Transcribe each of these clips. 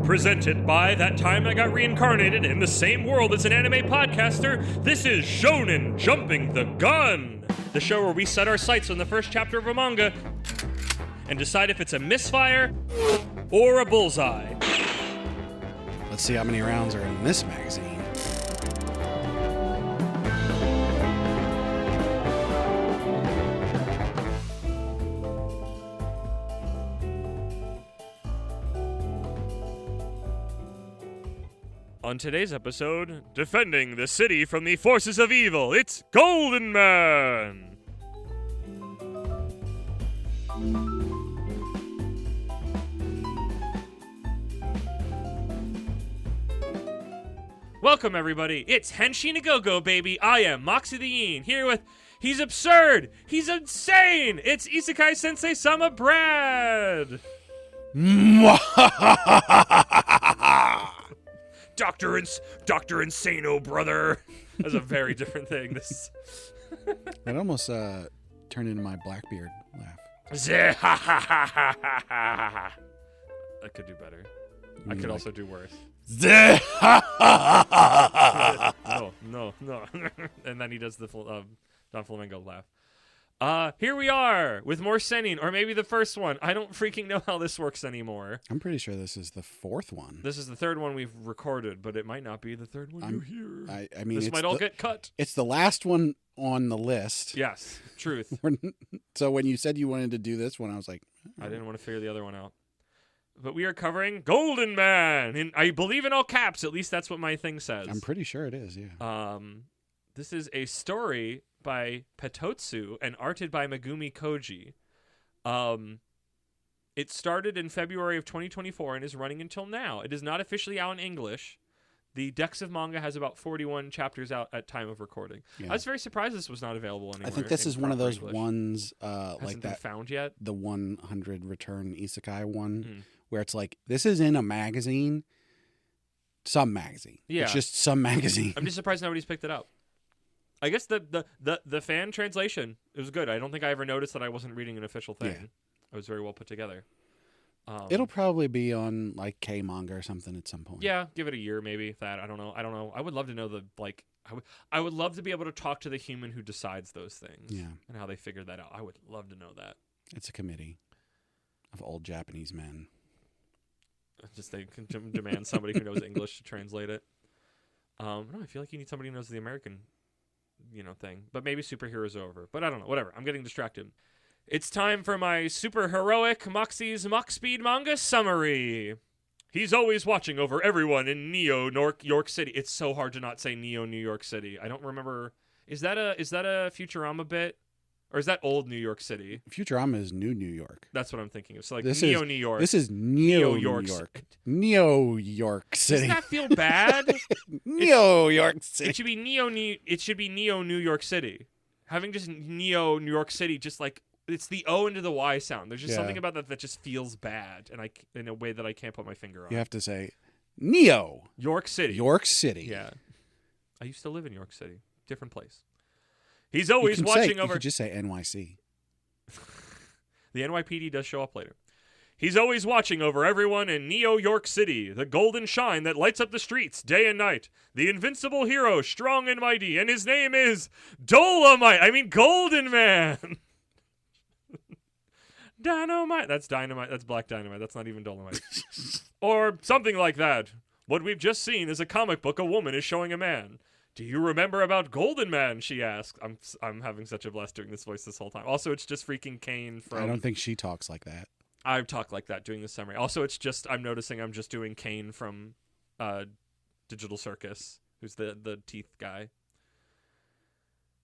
Presented by That Time I Got Reincarnated in the Same World as an Anime Podcaster, this is Shonen Jumping the Gun, the show where we set our sights on the first chapter of a manga and decide if it's a misfire or a bullseye. Let's see how many rounds are in this magazine. On today's episode, defending the city from the forces of evil, it's Golden Man! Welcome, everybody. It's Henshi Nagogo, baby. I am Moxie the Yin, here with He's Absurd! He's Insane! It's Isekai Sensei Sama Brad! Dr. Insano, brother. That's a very different thing. This That almost turned into my Blackbeard laugh. I could do better. I could also do worse. No. And then he does the Don Flamingo laugh. Here we are with more Sennin, or maybe the first one. I don't freaking know how this works anymore. I'm pretty sure this is the fourth one. This is the third one we've recorded, but it might not be the third one you hear. I mean, this might all get cut. It's the last one on the list. Yes, truth. So when you said you wanted to do this one, I was like, I didn't want to figure the other one out. But we are covering Golden Man, and I believe in all caps. At least that's what my thing says. I'm pretty sure it is, yeah. This is a story by Petotsu and arted by Megumi Koji. It started in February of 2024 and is running until now. It is not officially out in English. The Dex of Manga has about 41 chapters out at time of recording. Yeah. I was very surprised this was not available anywhere. I think this is one of those English. Ones Hasn't like that. Been found yet? The 100 Return Isekai one, where it's like, this is in a magazine. Some magazine. Yeah. It's just some magazine. I'm just surprised nobody's picked it up. I guess the fan translation, it was good. I don't think I ever noticed that I wasn't reading an official thing. Yeah. It was very well put together. It'll probably be on like K manga or something at some point. Yeah, give it a year maybe. That I don't know. I would love to know I would love to be able to talk to the human who decides those things. Yeah. And how they figured that out. I would love to know that. It's a committee of old Japanese men. Just they can demand somebody who knows English to translate it. No, I feel like you need somebody who knows the American thing. But maybe superheroes are over. But I don't know. Whatever. I'm getting distracted. It's time for my super heroic Moxie's Mox Speed manga summary. He's always watching over everyone in Neo York City. It's so hard to not say Neo New York City. I don't remember. Is that a Futurama bit? Or is that old New York City? Futurama is New York. That's what I'm thinking of. So like New York. This is Neo York. Neo York City. Doesn't that feel bad? Neo York City. It should be Neo New York City. Having just Neo New York City, just like it's the O into the Y sound. There's just something about that just feels bad, and in a way that I can't put my finger on. You have to say Neo York City. York City. Yeah. I used to live in York City. Different place. He's always watching over. You could just say NYC. The NYPD does show up later. He's always watching over everyone in Neo York City, the golden shine that lights up the streets day and night. The invincible hero, strong and mighty, and his name is Golden Man. Dynamite. That's dynamite. That's black dynamite. That's not even Dolomite. Or something like that. What we've just seen is a comic book a woman is showing a man. Do you remember about Golden Man? She asked. I'm having such a blast doing this voice this whole time. Also, it's just freaking Kane from. I don't think she talks like that. I talk like that doing the summary. Also, it's just I'm noticing I'm just doing Kane from Digital Circus, who's the teeth guy.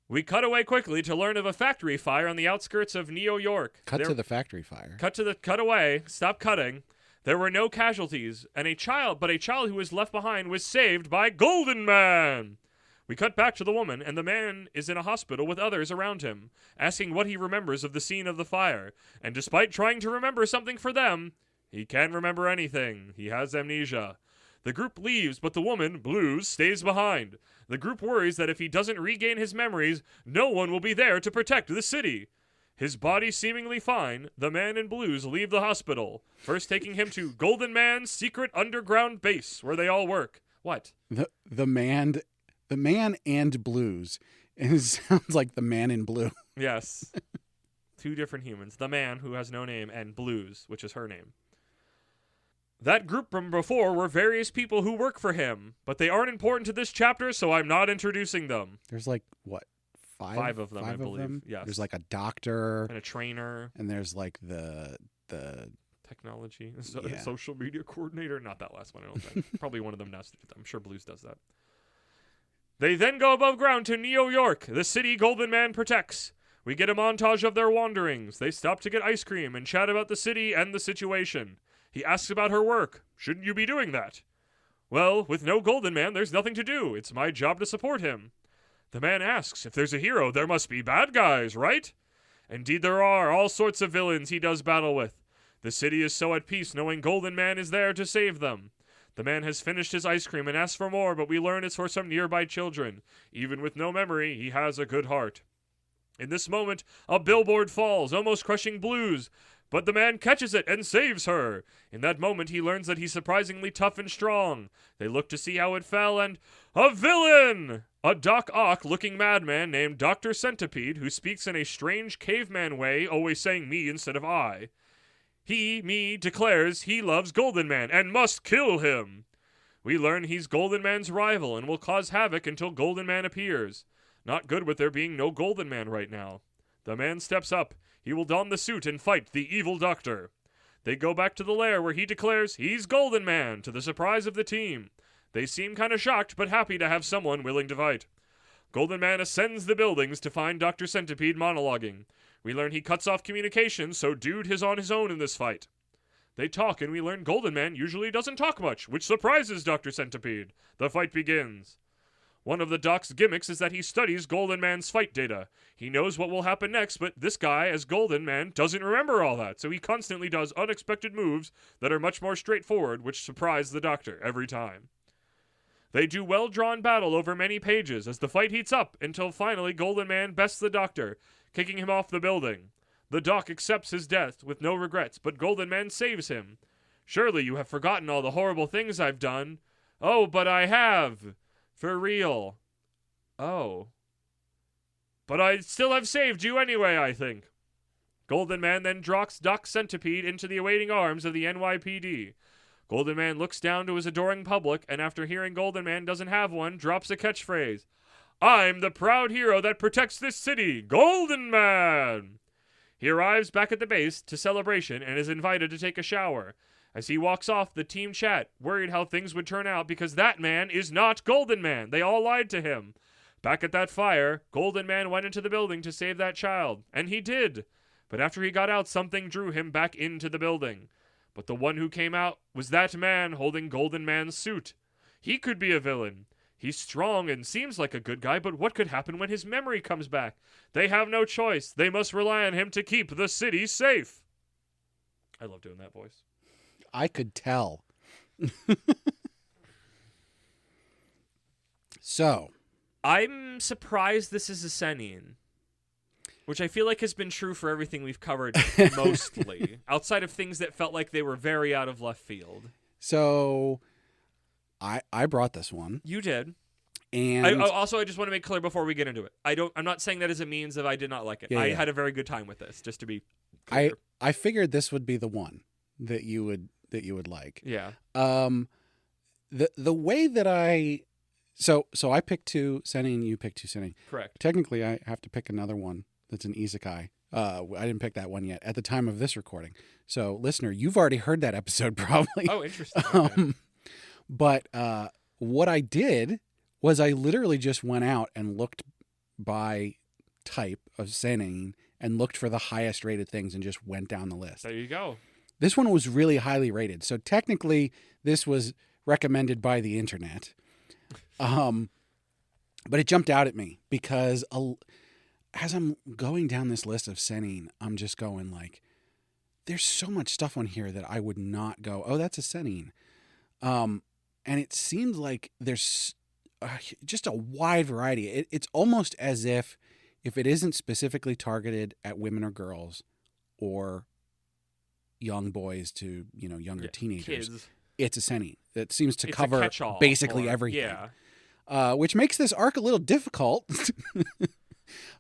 We cut away quickly to learn of a factory fire on the outskirts of Neo York. Cut to the factory fire. Cut away. Stop cutting. There were no casualties, and a child who was left behind was saved by Golden Man. We cut back to the woman, and the man is in a hospital with others around him, asking what he remembers of the scene of the fire. And despite trying to remember something for them, he can't remember anything. He has amnesia. The group leaves, but the woman, Blues, stays behind. The group worries that if he doesn't regain his memories, no one will be there to protect the city. His body seemingly fine, the man in blues leave the hospital, first taking him to Golden Man's secret underground base where they all work. What? The man and blues. It sounds like the man in blue. Yes. Two different humans. The man, who has no name, and Blues, which is her name. That group from before were various people who work for him, but they aren't important to this chapter, so I'm not introducing them. There's like, what, five of them, I believe. Yes. There's like a doctor. And a trainer. And there's like the technology. Social media coordinator. Not that last one, I don't think. Probably one of them does. I'm sure Blues does that. They then go above ground to New York, the city Golden Man protects. We get a montage of their wanderings. They stop to get ice cream and chat about the city and the situation. He asks about her work. Shouldn't you be doing that? Well, with no Golden Man, there's nothing to do. It's my job to support him. The man asks, if there's a hero, there must be bad guys, right? Indeed there are, all sorts of villains he does battle with. The city is so at peace knowing Golden Man is there to save them. The man has finished his ice cream and asks for more, but we learn it's for some nearby children. Even with no memory, he has a good heart. In this moment, a billboard falls, almost crushing Blues, but the man catches it and saves her. In that moment, he learns that he's surprisingly tough and strong. They look to see how it fell, and a villain! A Doc Ock-looking madman named Dr. Centipede, who speaks in a strange caveman way, always saying me instead of I. Me, declares he loves Golden Man and must kill him. We learn he's Golden Man's rival and will cause havoc until Golden Man appears. Not good with there being no Golden Man right now. The man steps up. He will don the suit and fight the evil doctor. They go back to the lair where he declares he's Golden Man, to the surprise of the team. They seem kind of shocked but happy to have someone willing to fight. Golden Man ascends the buildings to find Dr. Centipede monologuing. We learn he cuts off communication, so Dude is on his own in this fight. They talk, and we learn Golden Man usually doesn't talk much, which surprises Dr. Centipede. The fight begins. One of the Doc's gimmicks is that he studies Golden Man's fight data. He knows what will happen next, but this guy, as Golden Man, doesn't remember all that, so he constantly does unexpected moves that are much more straightforward, which surprise the Doctor every time. They do well-drawn battle over many pages as the fight heats up until finally Golden Man bests the Doctor, kicking him off the building. The Doc accepts his death with no regrets, but Golden Man saves him. Surely you have forgotten all the horrible things I've done. Oh, but I have. For real. Oh. But I still have saved you anyway, I think. Golden Man then drops Doc Centipede into the awaiting arms of the NYPD. Golden Man looks down to his adoring public, and after hearing Golden Man doesn't have one, drops a catchphrase. I'm the proud hero that protects this city, Golden Man! He arrives back at the base to celebration and is invited to take a shower. As he walks off, the team chat, worried how things would turn out because that man is not Golden Man. They all lied to him. Back at that fire, Golden Man went into the building to save that child, and he did. But after he got out, something drew him back into the building. But the one who came out was that man holding Golden Man's suit. He could be a villain. He's strong and seems like a good guy, but what could happen when his memory comes back? They have no choice. They must rely on him to keep the city safe. I love doing that voice. I could tell. So. I'm surprised this is a Senin, which I feel like has been true for everything we've covered mostly, outside of things that felt like they were very out of left field. So, I brought this one. You did. And I just want to make clear before we get into it. I'm not saying that as a means of I did not like it. I had a very good time with this, just to be clear. I figured this would be the one that you would like. Yeah. The way that so I picked two Senin, you picked two Senin. Correct. Technically, I have to pick another one that's an isekai. I didn't pick that one yet at the time of this recording. So, listener, you've already heard that episode probably. Oh, interesting. Okay. But what I did was I literally just went out and looked by type of Senin and looked for the highest rated things and just went down the list. There you go. This one was really highly rated. So technically, this was recommended by the internet. But it jumped out at me because as I'm going down this list of Senin, I'm just going like, there's so much stuff on here that I would not go, oh, that's a Senin. And it seems like there's just a wide variety. It's almost as if if it isn't specifically targeted at women or girls or young boys to, younger teenagers, Kids. it's a seinen. It seems to It's a cover catch-all basically for- everything. Yeah. Which makes this arc a little difficult.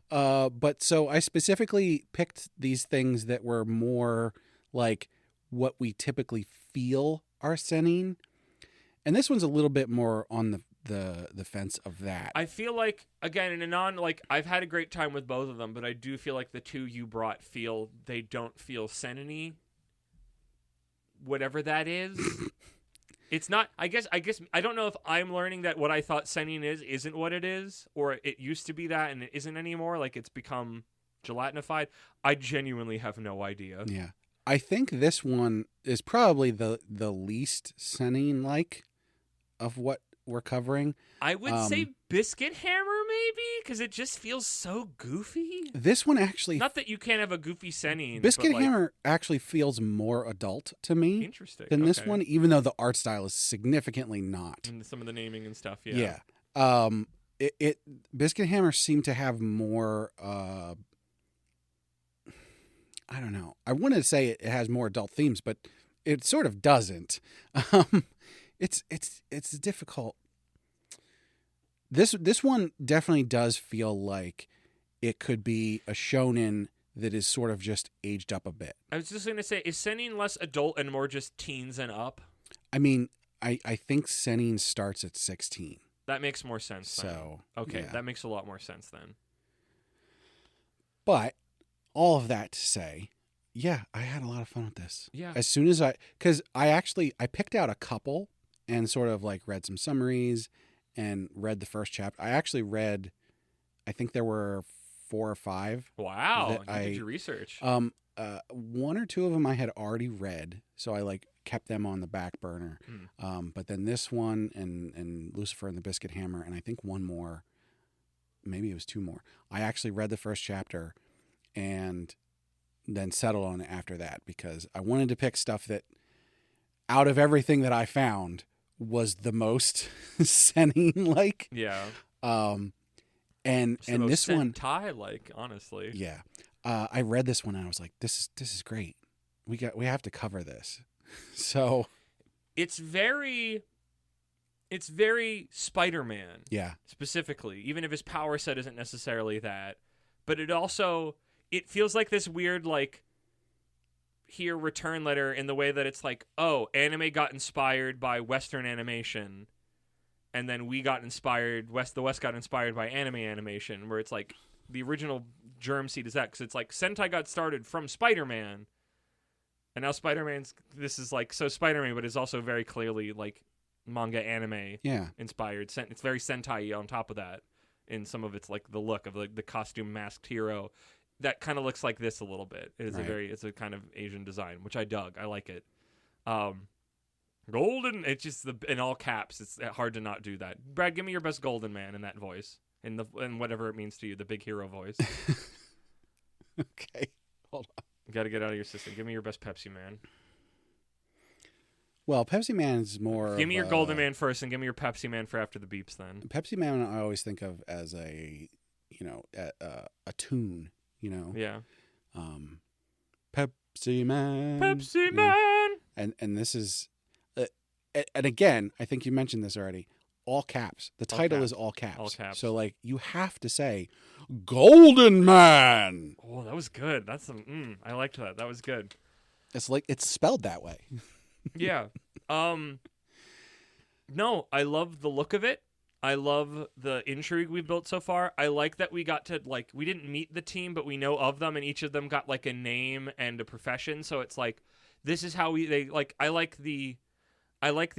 But so I specifically picked these things that were more like what we typically feel are seinen. And this one's a little bit more on the fence of that. I feel like, again, in a I've had a great time with both of them, but I do feel like the two you brought they don't feel seinen-y. Whatever that is. It's not, I guess, I don't know if I'm learning that what I thought seinen isn't what it is, or it used to be that and it isn't anymore. Like, it's become gelatinified. I genuinely have no idea. Yeah. I think this one is probably the least seinen-like of what we're covering. I would say Biscuit Hammer, maybe, because it just feels so goofy. This one actually... Not that you can't have a goofy seinen. Biscuit but, like, Hammer actually feels more adult to me interesting. than this Okay. one, even though the art style is significantly not. And some of the naming and stuff, yeah. Yeah. Biscuit Hammer seemed to have more... I don't know. I wanted to say it has more adult themes, but it sort of doesn't. It's difficult. This one definitely does feel like it could be a shonen that is sort of just aged up a bit. I was just going to say, is seinen less adult and more just teens and up? I mean, I think seinen starts at 16. That makes more sense then. So, Okay, yeah. that makes a lot more sense then. But all of that to say, yeah, I had a lot of fun with this. Yeah. As soon as because I picked out a couple and sort of like read some summaries and read the first chapter. I actually read, I think there were 4 or 5. Wow, that you did your research. 1 or 2 of them I had already read, so I like kept them on the back burner. But then this one and Lucifer and the Biscuit Hammer, and I think one more, maybe it was 2 more. I actually read the first chapter and then settled on it after that because I wanted to pick stuff that, out of everything that I found, was the most seinen-like. Yeah. And So this one, sentai, like, honestly. yeah. I read this one and I was like, this is great. We have to cover this. So It's very Spider-Man. yeah, Specifically, even if his power set isn't necessarily that, but it feels like this weird, like, here return letter in the way that it's like, oh, anime got inspired by Western animation, and then we got inspired, the West got inspired by anime animation, where it's like the original germ seed is that, because it's like Sentai got started from Spider-Man, and now this is like, so Spider-Man, but it's also very clearly like manga anime yeah, inspired. It's very Sentai on top of that in some of its, like, the look of like the costume masked hero that kind of looks like this a little bit. It's Right. it's a kind of Asian design, which I dug. I like it. Golden, it's just in all caps. It's hard to not do that. Brad, give me your best Golden Man in that voice, in whatever it means to you, the big hero voice. Okay, hold on. You got to get out of your system. Give me your best Pepsi Man. Well, Pepsi Man is more. Give me your of Golden Man first, and give me your Pepsi Man for after the beeps. Then Pepsi Man, I always think of as a tune. yeah, Pepsi Man. Pepsi Yeah. Man. And this is, and again, I think you mentioned this already. All caps. The title caps. is all caps. All caps. So like you have to say, Golden Man. Oh, that was good. That's some. I liked that. That was good. It's like it's spelled that way. Yeah. No, I love the look of it. I love the intrigue we've built so far. I like that we got to, like, we didn't meet the team, but we know of them, and each of them got, like, a name and a profession. So it's like, this is how I like the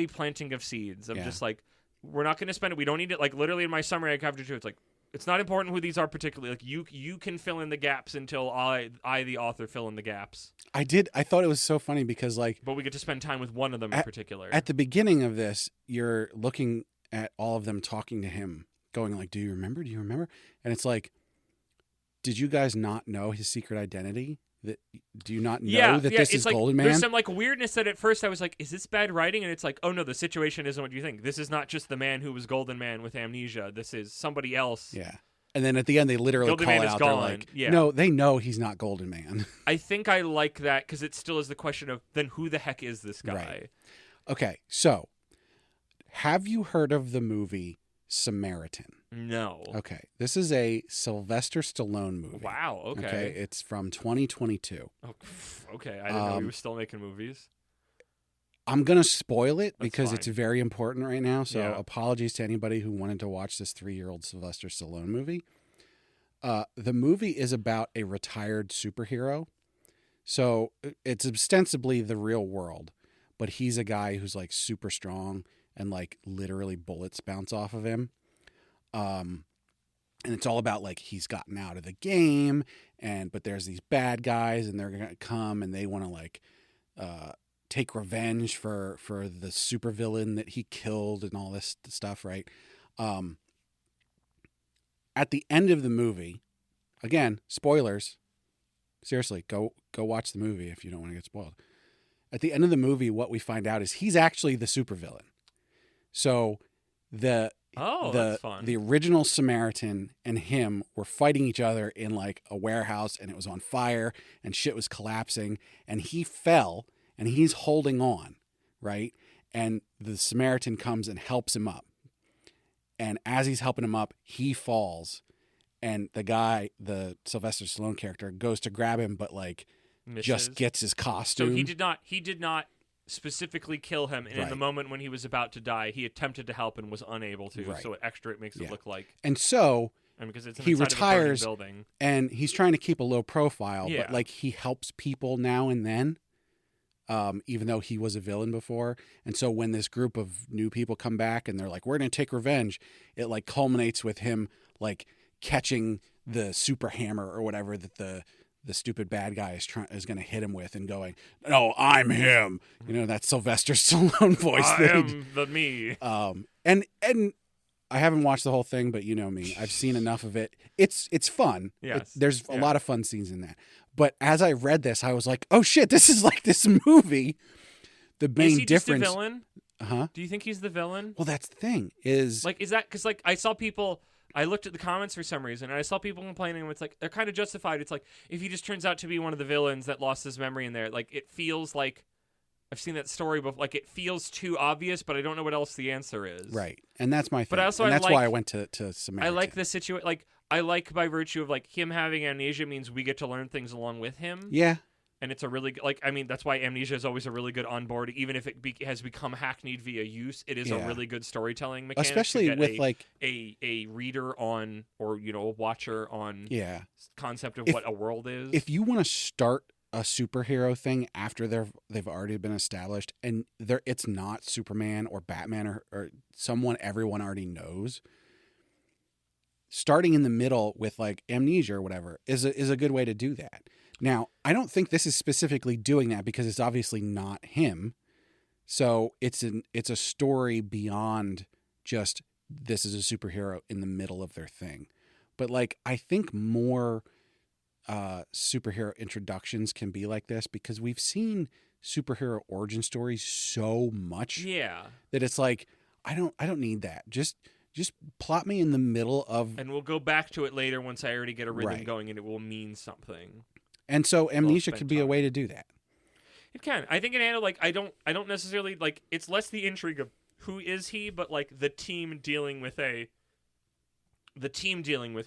planting of seeds. I'm just like, we're not going to spend it. We don't need it. Like, literally in my summary, I have to do it's like, it's not important who these are particularly. Like, you can fill in the gaps until I, the author, fill in the gaps. I thought it was so funny because like, But we get to spend time with one of them in particular. at the beginning of this, you're looking at all of them talking to him, going like, do you remember? And it's like, did you guys not know his secret identity? Do you not know that this is like, Golden Man? There's some like weirdness that at first I was like, is this bad writing? And it's like, oh no, the situation isn't what you think. This is not just the man who was Golden Man with amnesia. This is somebody else. Yeah. And then at the end, they literally Golden call Man it is out. gone. They're like, Yeah. no, they know he's not Golden Man. I think I like that because it still is the question of then who the heck is this guy? Right. Okay, so have you heard of the movie Samaritan? No. Okay, this is a Sylvester Stallone movie. Wow. Okay, it's from 2022. Oh, okay. I didn't know he was still making movies. I'm going to spoil it That's because fine. it's very important right now. So Yeah. apologies to anybody who wanted to watch this 3-year-old Sylvester Stallone movie. The movie is about a retired superhero. So it's ostensibly the real world, but he's a guy who's like super strong and like literally bullets bounce off of him. And it's all about like he's gotten out of the game but there's these bad guys and they're going to come and they want to like take revenge for the supervillain that he killed and all this stuff, right? At the end of the movie, again, spoilers. Seriously, go watch the movie if you don't want to get spoiled. At the end of the movie, what we find out is he's actually the supervillain. So that's fun. The original Samaritan and him were fighting each other in like a warehouse and it was on fire and shit was collapsing and he fell and he's holding on, right? And the Samaritan comes and helps him up. And as he's helping him up, he falls. And the guy, the Sylvester Stallone character, goes to grab him, but like Misses. just gets his costume. So he did not specifically kill him, and in the moment when he was about to die, he attempted to help and was unable to. Right. So it makes it look like. And so because it's he inside retires, of a burning building. and he's trying to keep a low profile, Yeah. but like he helps people now and then. Even though he was a villain before. And so when this group of new people come back and they're like, we're going to take revenge, it like culminates with him like catching the super hammer or whatever that the stupid bad guy is going to hit him with and going, no, I'm him. You know, that Sylvester Stallone voice. I am the me. And I haven't watched the whole thing, but you know me, I've seen enough of it. It's fun. Yes. There's a lot of fun scenes in that. But as I read this, I was like, oh shit, this is like this movie. The main is he difference. Just a villain? Uh-huh. Do you think he's the villain? Well, that's the thing is Like, is that because like I saw people. I looked at the comments for some reason, and I saw people complaining. And it's like they're kind of justified. It's like if he just turns out to be one of the villains that lost his memory in there, like it feels like I've seen that story before. Like it feels too obvious, but I don't know what else the answer is. right, and that's my thing. But also, and that's I like, why I went to Samaritan. I like the situation. Like I like by virtue of like him having amnesia means we get to learn things along with him. Yeah. And it's a really like I mean that's why amnesia is always a really good onboard, even if it has become hackneyed via use. It is a really good storytelling mechanic, especially with like a reader on or a watcher on concept of what a world is. If you want to start a superhero thing after they've already been established and it's not Superman or Batman or someone everyone already knows. Starting in the middle with like amnesia or whatever is a good way to do that. Now, I don't think this is specifically doing that because it's obviously not him. So it's a story beyond just this is a superhero in the middle of their thing. But like I think more superhero introductions can be like this because we've seen superhero origin stories so much. Yeah. That it's like I don't need that. Just plot me in the middle of and we'll go back to it later once I already get a rhythm going and it will mean something. And so amnesia could be a way to do that. It can. I think it handled like I don't necessarily like it's less the intrigue of who is he, but like the team dealing with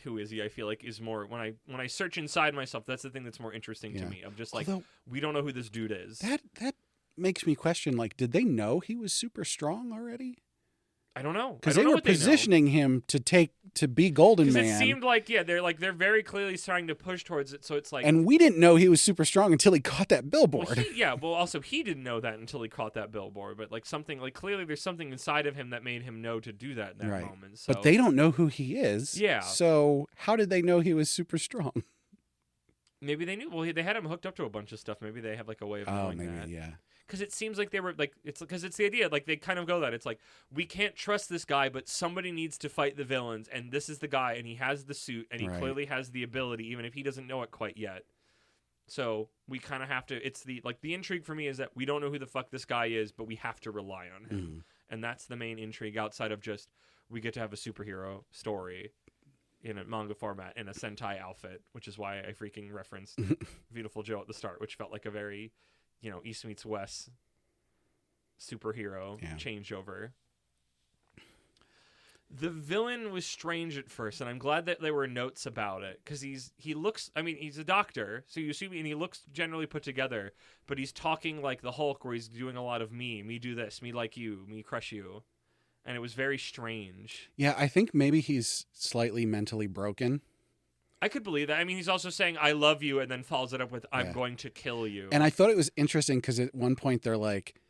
who is he, I feel like is more when I search inside myself, that's the thing that's more interesting to me. I'm just like we don't know who this dude is. That makes me question like did they know he was super strong already? I don't know. Because they were positioning him to be Golden Man. It seemed like they're very clearly trying to push towards it. So it's like, and we didn't know he was super strong until he caught that billboard. Well, also he didn't know that until he caught that billboard. But like something like clearly there's something inside of him that made him know to do that in that moment. So. But they don't know who he is. Yeah. So how did they know he was super strong? Maybe they knew. Well, they had him hooked up to a bunch of stuff. Maybe they have like a way of knowing that. Yeah. Because it seems like they were like it's because it's the idea like they kind of go that it's like we can't trust this guy, but somebody needs to fight the villains, and this is the guy, and he has the suit, and he clearly has the ability, even if he doesn't know it quite yet. So we kind of have to. It's the intrigue for me is that we don't know who the fuck this guy is, but we have to rely on him, and that's the main intrigue outside of just we get to have a superhero story. in a manga format in a Sentai outfit, which is why I freaking referenced Beautiful Joe at the start, which felt like a very, East meets West superhero changeover. The villain was strange at first, and I'm glad that there were notes about it, because he looks, he's a doctor, so you see, and he looks generally put together, but he's talking like the Hulk, where he's doing a lot of me do this, me like you, me crush you, and it was very strange. Yeah, I think maybe he's slightly mentally broken. I could believe that. He's also saying, I love you, and then follows it up with, I'm going to kill you. And I thought it was interesting, because at one point they're like,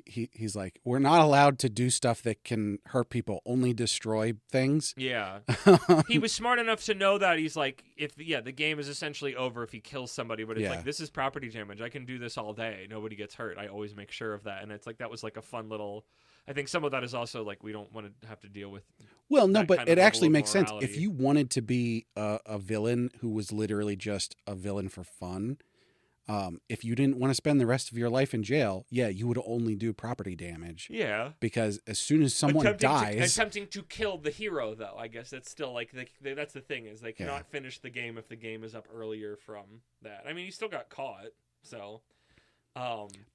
he's like, we're not allowed to do stuff that can hurt people, only destroy things. Yeah. He was smart enough to know that. He's like, the game is essentially over if he kills somebody, but it's like, this is property damage. I can do this all day. Nobody gets hurt. I always make sure of that. And it's like, that was like a fun little, I think some of that is also like, we don't want to have to deal with. Well, no, but it actually makes sense. Morality. If you wanted to be a villain who was literally just a villain for fun, if you didn't want to spend the rest of your life in jail, you would only do property damage. Yeah. Because as soon as someone dies... Attempting to kill the hero, though, I guess that's still like... that's the thing, is they cannot finish the game if the game is up earlier from that. He still got caught, so...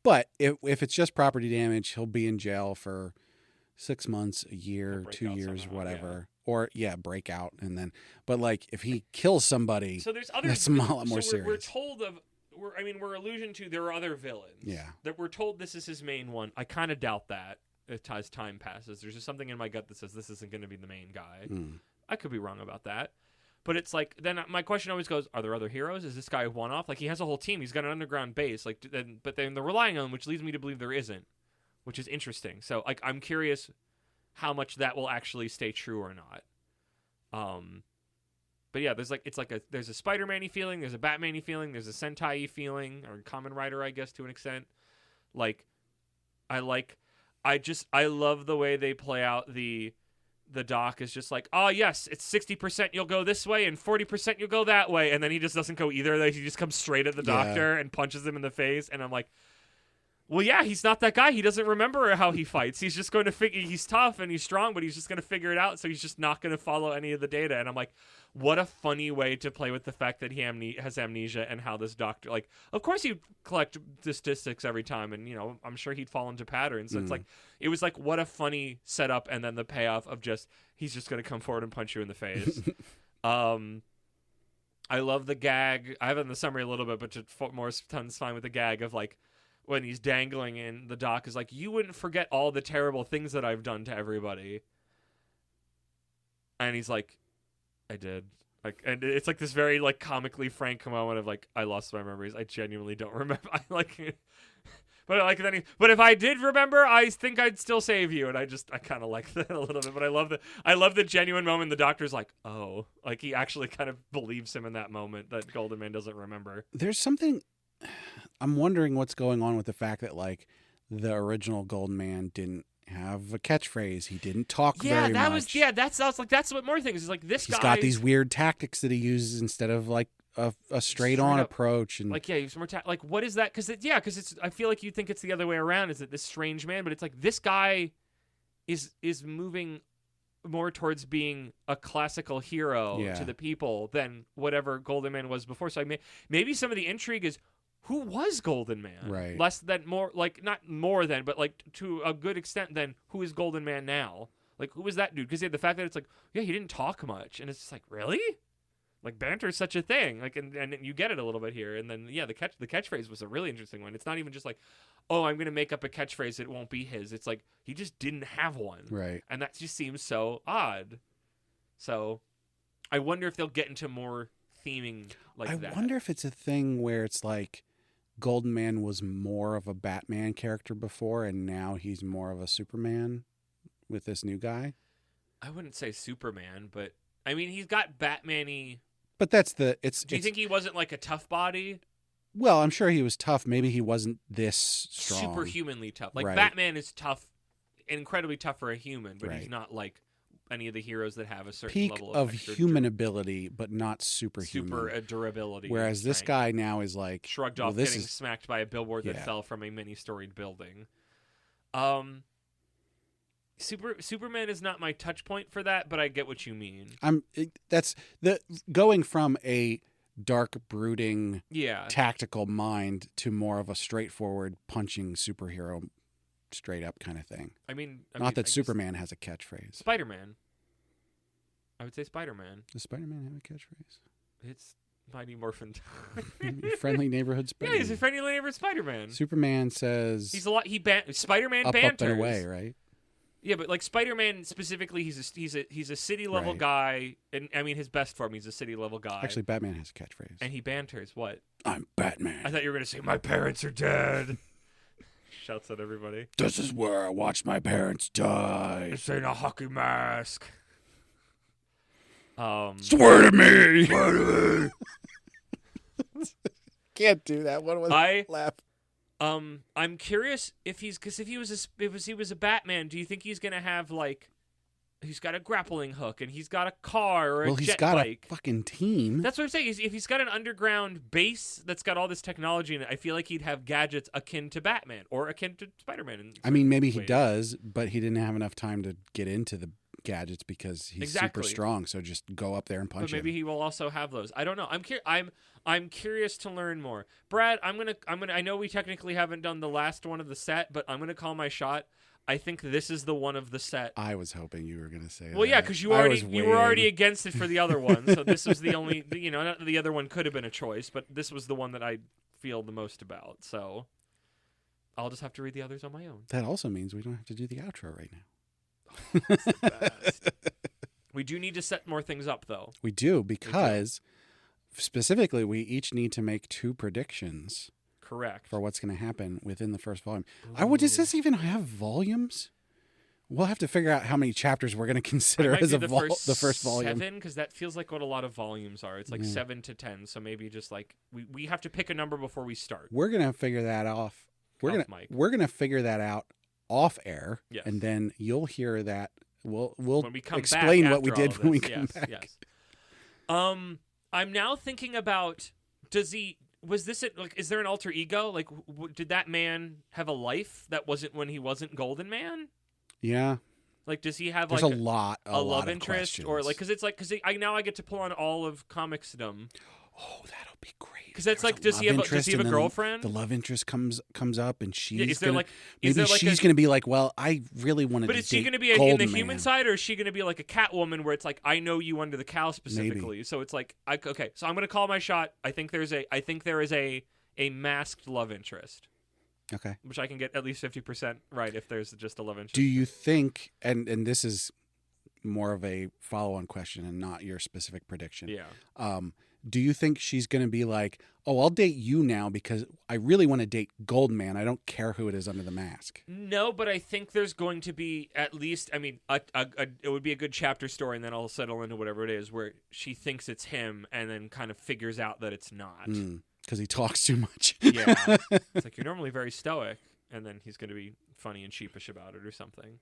But if it's just property damage, he'll be in jail for 6 months, a year, 2 years, somehow, whatever. Or, break out, and then... But, like, if he kills somebody, so there's other, that's a lot more serious. We're told of... We're allusion to there are other villains. Yeah. That we're told this is his main one. I kind of doubt that as time passes. There's just something in my gut that says this isn't going to be the main guy. I could be wrong about that. But it's like, then my question always goes, are there other heroes? Is this guy a one-off? Like, he has a whole team. He's got an underground base. Like, but then they're relying on him, which leads me to believe there isn't, which is interesting. So, like, I'm curious how much that will actually stay true or not. But yeah, there's a Spider-Man-y feeling, there's a Batman-y feeling, there's a Sentai-y feeling, or Kamen Rider, I guess, to an extent. Like, I love the way they play out the doc is just like, oh yes, it's 60% you'll go this way and 40% you'll go that way, and then he just doesn't go either. Like, he just comes straight at the doctor and punches him in the face, and I'm like, well, yeah, he's not that guy. He doesn't remember how he fights. He's just going to figure, he's tough and he's strong, but he's just going to figure it out, so he's just not going to follow any of the data. And I'm like, what a funny way to play with the fact that he has amnesia, and how this doctor, like, of course he'd collect statistics every time, and, I'm sure he'd fall into patterns. So it's like, it was like, what a funny setup, and then the payoff of just, he's just going to come forward and punch you in the face. I love the gag. I have it in the summary a little bit, but to more tons fine with the gag of, like, when he's dangling and the doc is like, you wouldn't forget all the terrible things that I've done to everybody. And he's like, I did. Like, and it's like this very, like, comically frank moment of, like, I lost my memories. I genuinely don't remember. But if I did remember, I think I'd still save you. And I kind of like that a little bit. But I love the genuine moment. The doctor's like, oh, like, he actually kind of believes him in that moment that Golden Man doesn't remember. There's something, I'm wondering what's going on with the fact that, like, the original Golden Man didn't have a catchphrase. He didn't talk very much. That's what more things is like. He's got these weird tactics that he uses instead of, like, a straight on approach, and like, he's more like, what is that? Because it's I feel like you think it's the other way around. Is it this strange man? But it's like, this guy is moving more towards being a classical hero to the people than whatever Golden Man was before. So maybe some of the intrigue is, who was Golden Man? Right. Less than more, like, not more than, but, like, to a good extent than who is Golden Man now? Like, who was that dude? Because the fact that it's like, yeah, he didn't talk much, and it's just like, really? Like, banter is such a thing. Like, and you get it a little bit here. And then, yeah, the catchphrase was a really interesting one. It's not even just like, oh, I'm going to make up a catchphrase. It won't be his. It's like, he just didn't have one. Right. And that just seems so odd. So I wonder if they'll get into more theming like that. I wonder if it's a thing where it's like, Golden Man was more of a Batman character before, and now he's more of a Superman with this new guy. I wouldn't say Superman, but I mean, he's got Batman-y. But that's Do you think he wasn't like a tough body? Well, I'm sure he was tough. Maybe he wasn't this strong. Superhumanly tough. Like, right. Batman is tough, incredibly tough for a human, but he's not like any of the heroes that have a certain peak level of human ability, but not superhuman. Super durability. Whereas this guy now is like shrugged off getting smacked by a billboard that fell from a many-storied building. Superman is not my touch point for that, but I get what you mean. That's the going from a dark, brooding, Yeah. tactical mind to more of a straightforward punching superhero, straight up kind of thing. I mean, Not that Superman has a catchphrase. Spider-Man. I would say Spider-Man. Does Spider-Man have a catchphrase? It's Mighty Morphin. Friendly neighborhood Spider-Man. Yeah, he's a friendly neighborhood Spider-Man. Superman says He's a lot. Spider-Man up, banters. up and away, right? Yeah, but like Spider-Man specifically, he's a city level Right. guy, and I mean his best form. He's a city level guy. Actually, Batman has a catchphrase. and he banters. What? I'm Batman. I thought you were gonna say my parents are dead. Shouts at everybody. This is where I watched my parents die. This ain't a hockey mask. Swear to me. Swear to me. Can't do that. What was laugh? I'm curious if he was a Batman, do you think he's gonna have like, he's got a grappling hook and he's got a car or a jet he's got bike? a fucking team. That's what I'm saying. If he's got an underground base that's got all this technology in it, I feel like he'd have gadgets akin to Batman or akin to Spider-Man. I mean, maybe he ways. does, but he didn't have enough time to get into the gadgets because he's Exactly. super strong. So just go up there and punch But maybe him. he will also have those. I don't know. I'm curious to learn more. Brad, I'm gonna. I know we technically haven't done the last one of the set, but I'm gonna call my shot. I think this is the one of the set. I was hoping you were going to say that. Well, yeah, because you were already against it for the other one, so this was the only. Not the other one could have been a choice, but this was the one that I feel the most about. So I'll just have to read the others on my own. That also means we don't have to do the outro right now. That's the best. We do need to set more things up, though. We do, because specifically we each need to make 2 predictions. Correct. For what's going to happen within the first volume. Does this even have volumes? We'll have to figure out how many chapters we're going to consider as the first volume. 7, because that feels like what a lot of volumes are. It's like 7 to 10, so maybe just like we have to pick a number before we start. We're going to figure that off. We're going to figure that out off air, yes. and then you'll hear that. We'll when we come explain back what we did when we come back. Yes. I'm now thinking about, was this it? Like, is there an alter ego? Like, did that man have a life that wasn't when he wasn't Golden Man? Yeah. Like, does he have There's like a lot love interest, questions. or like, because now I get to pull on all of comicsdom. Oh, that'll be great. Because that's like, does he have a girlfriend? The love interest comes up, and she's is there gonna, like maybe she's going to be like, well, I really wanted to. But is she going to be in the human side, or is she going to be like a Catwoman, where it's like, I know you under the cowl specifically, maybe. So it's like, okay, so I'm going to call my shot. I think there is a masked love interest. Okay. Which I can get at least 50% right if there's just a love interest. Do you think, and this is more of a follow-on question and not your specific prediction. Yeah. Do you think she's going to be like, oh, I'll date you now because I really want to date Golden Man. I don't care who it is under the mask. No, but I think there's going to be at least, I mean, it would be a good chapter story, and then I'll settle into whatever it is, where she thinks it's him and then kind of figures out that it's not. Because he talks too much. Yeah. It's like, you're normally very stoic, and then he's going to be funny and sheepish about it or something.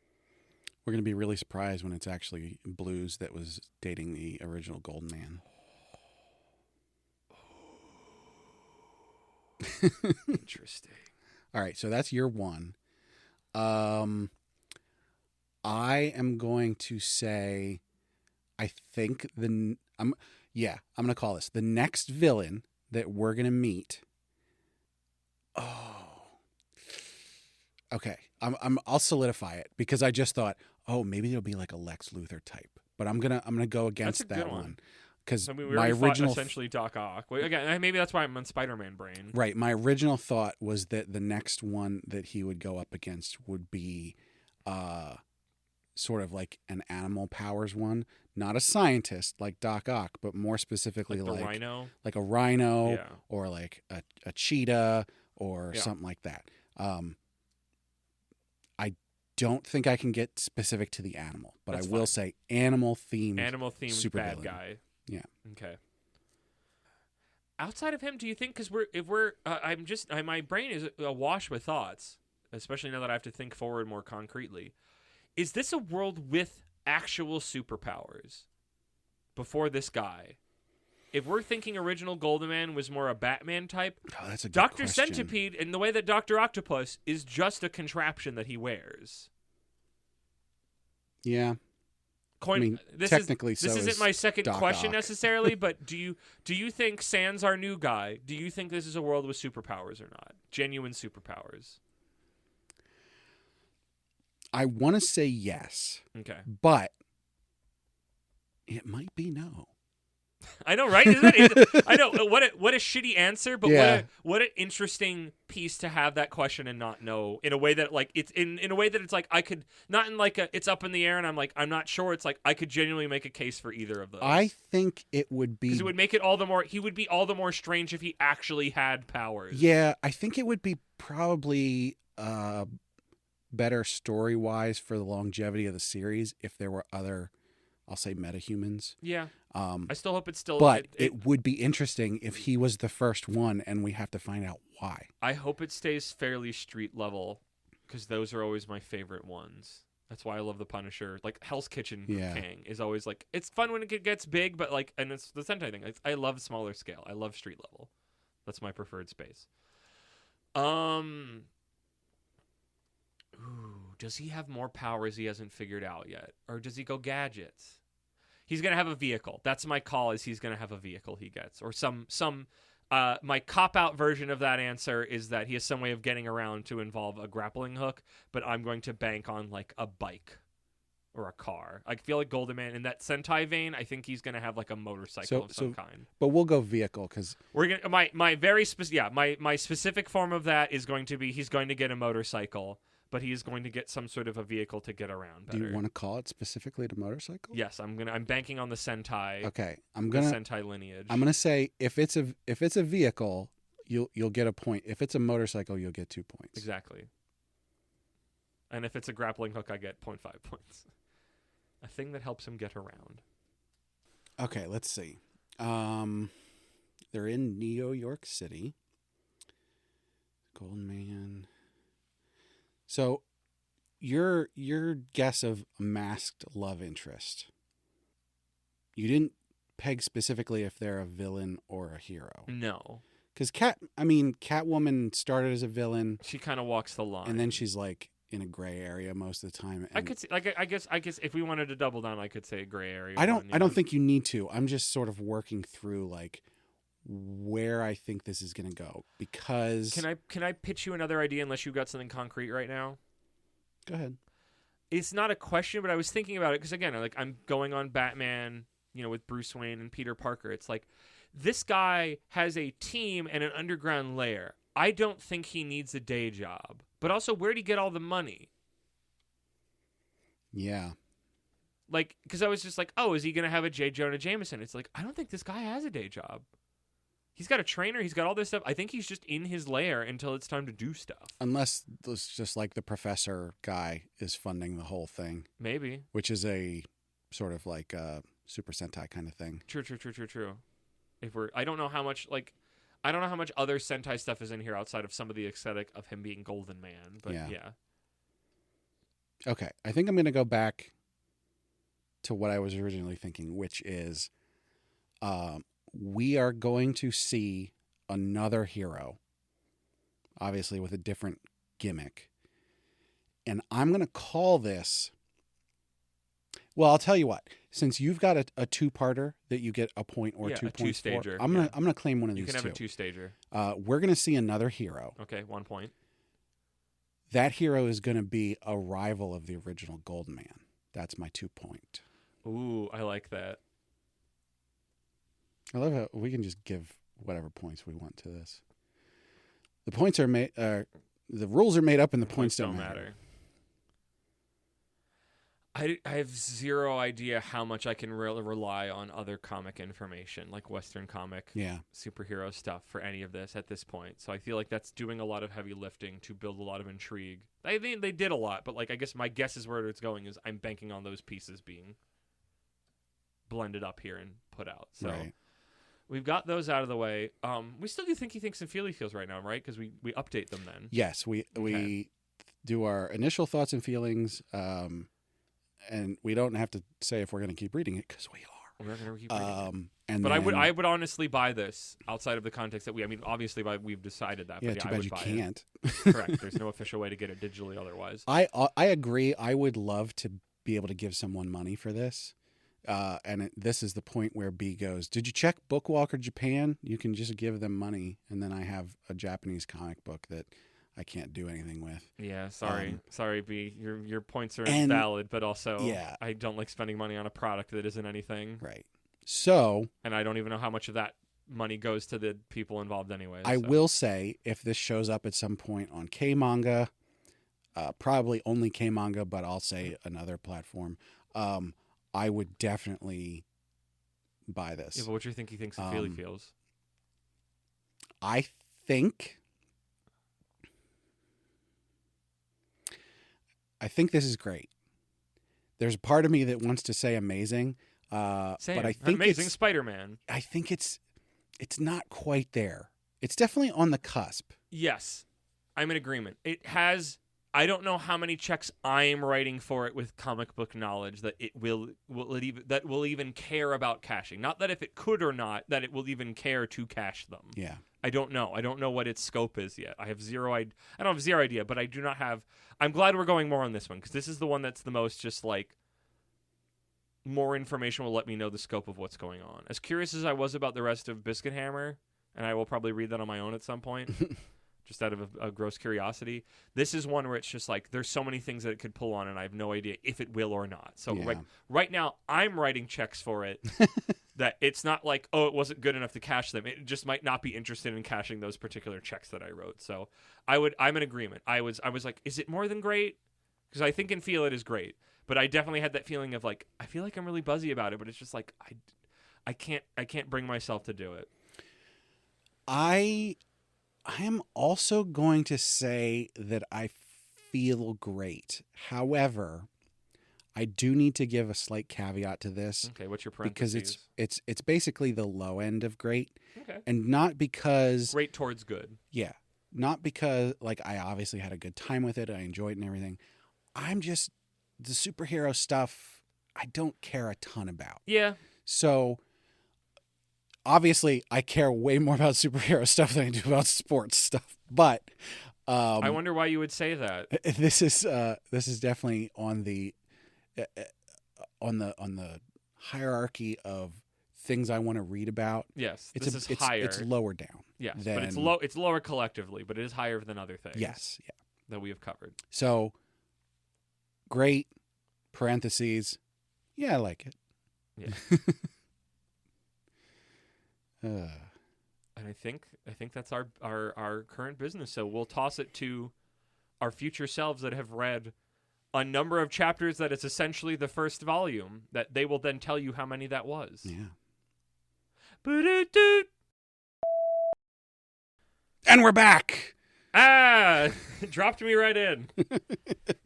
We're going to be really surprised when it's actually Blues that was dating the original Golden Man. Interesting. All right, so that's your one. I am going to say, I think I'm going to call this the next villain that we're going to meet. Oh, okay. I'll solidify it because I just thought, oh, maybe it'll be like a Lex Luthor type, but I'm gonna go against that one. Because my original essentially Doc Ock. Well, again, maybe that's why I'm on Spider-Man brain. Right. My original thought was that the next one that he would go up against would be, sort of like an animal powers one, not a scientist like Doc Ock, but more specifically like rhino, like a rhino, yeah. Or like a cheetah or something like that. I don't think I can get specific to the animal, but I will say animal themed bad guy. Yeah. Okay. Outside of him, do you think? Because my brain is awash with thoughts, especially now that I have to think forward more concretely. Is this a world with actual superpowers before this guy? If we're thinking original Golden Man was more a Batman type, that's a good Dr. question. Centipede, in the way that Dr. Octopus is just a contraption that he wears. Yeah. Coin. I mean, this technically, this so isn't is my second Doc question Ock. necessarily, but do you think Sans our new guy? Do you think this is a world with superpowers or not? Genuine superpowers. I want to say yes, Okay. but it might be no. I know, right? Isn't it? I know. What a shitty answer, but Yeah. what an interesting piece to have that question and not know in a way that like it's in a way that it's like I could not in like a it's up in the air and I'm like I'm not sure. It's like I could genuinely make a case for either of those. I think it would be. Because it would make it all the more. He would be all the more strange if he actually had powers. Yeah, I think it would be probably better story wise for the longevity of the series if there were other, I'll say, metahumans. Yeah. I still hope it's still. But it would be interesting if he was the first one, and we have to find out why. I hope it stays fairly street level, because those are always my favorite ones. That's why I love the Punisher. Like Hell's Kitchen Kang is always like it's fun when it gets big, but like and it's the Sentai thing. I love smaller scale. I love street level. That's my preferred space. Ooh, does he have more powers he hasn't figured out yet, or does he go gadgets? He's gonna have a vehicle. That's my call. Is he's gonna have a vehicle he gets, or some. My cop-out version of that answer is that he has some way of getting around to involve a grappling hook, but I'm going to bank on like a bike or a car. I feel like Golden Man in that Sentai vein. I think he's gonna have like a motorcycle of some kind. But we'll go vehicle because we're gonna my very specific my specific form of that is going to be he's going to get a motorcycle. But he is going to get some sort of a vehicle to get around better. Do you want to call it specifically the motorcycle? Yes, I'm banking on the Sentai. Okay, the Sentai lineage. I'm gonna say if it's a vehicle, you'll get a point. If it's a motorcycle, you'll get 2 points. Exactly. And if it's a grappling hook, I get 0.5 points. A thing that helps him get around. Okay, let's see. They're in New York City. Golden Man. So, your guess of masked love interest. You didn't peg specifically if they're a villain or a hero. No, because Catwoman started as a villain. She kind of walks the line, and then she's like in a gray area most of the time. I could see, I guess if we wanted to double down, I could say a gray area. I don't think you need to. I'm just sort of working through like where I think this is going to go because. Can I pitch you another idea unless you've got something concrete right now? Go ahead. It's not a question, but I was thinking about it because again, like I'm going on Batman, with Bruce Wayne and Peter Parker. It's like this guy has a team and an underground lair. I don't think he needs a day job, but also where'd he get all the money? Yeah. Like, because I was just like, oh, is he gonna have a J. Jonah Jameson? It's like I don't think this guy has a day job. He's got a trainer. He's got all this stuff. I think he's just in his lair until it's time to do stuff. Unless it's just like the professor guy is funding the whole thing. Maybe. Which is a sort of like a Super Sentai kind of thing. True. I don't know how much other Sentai stuff is in here outside of some of the aesthetic of him being Golden Man. But yeah. Okay. I think I'm going to go back to what I was originally thinking, which is we are going to see another hero, obviously with a different gimmick. And I'm going to call this... Well, I'll tell you what. Since you've got a two-parter that you get a point or 2 points two-stager, for, I'm gonna claim one of these two. You can have a two-stager. We're going to see another hero. Okay, 1 point. That hero is going to be a rival of the original Golden Man. That's my 2 point. Ooh, I like that. I love how we can just give whatever points we want to this. The points are made. The rules are made up, and the points don't matter. I have zero idea how much I can rely on other comic information, like Western comic, superhero stuff for any of this at this point. So I feel like that's doing a lot of heavy lifting to build a lot of intrigue. I think they did a lot, but like I guess my guess is where it's going is I'm banking on those pieces being blended up here and put out. So. Right. We've got those out of the way. We still do Thinky Thinks and Feely Feels right now, right? Because we update them then. Yes, we do our initial thoughts and feelings, and we don't have to say if we're going to keep reading it because we are. We're going to keep reading it. But I would honestly buy this outside of the context that obviously we've decided that. Yeah, but too bad you can't. Correct. There's no official way to get it digitally otherwise. I agree. I would love to be able to give someone money for this. This is the point where B goes, "Did you check Bookwalker Japan? You can just give them money, and then I have a Japanese comic book that I can't do anything with." Yeah, sorry, B. Your points are and- valid, but also Yeah. I don't like spending money on a product that isn't anything, Right. So and I don't even know how much of that money goes to the people involved anyway. I so. will say, if this shows up at some point on K Manga, probably only K Manga, but I'll say another platform, I would definitely buy this. Yeah, but what do you think he thinks Ophelia feels? I think this is great. There's a part of me that wants to say amazing, Same. but I think Amazing Spider-Man. I think it's not quite there. It's definitely on the cusp. Yes, I'm in agreement. It has. I don't know how many checks I am writing for it with comic book knowledge that it will even care about cashing. Not that if it could or not, that it will even care to cash them. Yeah. I don't know. I don't know what its scope is yet. I have zero idea. I don't have zero idea, but I do not have. I'm glad we're going more on this one because this is the one that's the most just like. More information will let me know the scope of what's going on. As curious as I was about the rest of Biscuit Hammer, and I will probably read that on my own at some point. Just out of a gross curiosity. This is one where it's just like there's so many things that it could pull on, and I have no idea if it will or not. So right now, I'm writing checks for it. That it's not like, oh, it wasn't good enough to cash them. It just might not be interested in cashing those particular checks that I wrote. So I'm in agreement. I was like, is it more than great? Because I think and feel it is great, but I definitely had that feeling of like I feel like I'm really buzzy about it, but it's just like I can't bring myself to do it. I am also going to say that I feel great. However, I do need to give a slight caveat to this. Okay, what's your parentheses? Because it's basically the low end of great. Okay. And not because Great towards good. Yeah. Not because like I obviously had a good time with it, I enjoyed it and everything. I'm just the superhero stuff I don't care a ton about. Yeah. So obviously, I care way more about superhero stuff than I do about sports stuff. But I wonder why you would say that. This is definitely on the hierarchy of things I want to read about. Yes, this is higher. It's lower down. Yes, but it's low. It's lower collectively, but it is higher than other things. Yes, yeah. That we have covered. So great. Parentheses. Yeah, I like it. Yeah. And I think that's our current business. So we'll toss it to our future selves that have read a number of chapters that is essentially the first volume, that they will then tell you how many that was. Yeah. Ba-do-do. And we're back. It dropped me right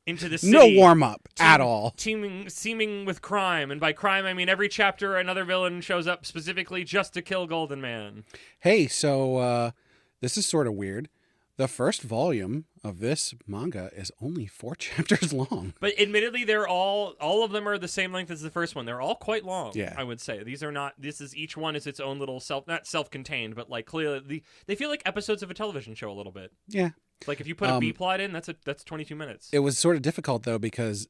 into the city. No warm up at all. Seeming with crime, and by crime I mean every chapter another villain shows up specifically just to kill Golden Man. Hey, so this is sort of weird. The first volume of this manga is only 4 chapters long. But admittedly, they're all of them are the same length as the first one. They're all quite long. Yeah. I would say each one is its own little not self-contained, but like clearly they feel like episodes of a television show a little bit. Yeah. Like if you put a B plot in, that's 22 minutes. It was sort of difficult though because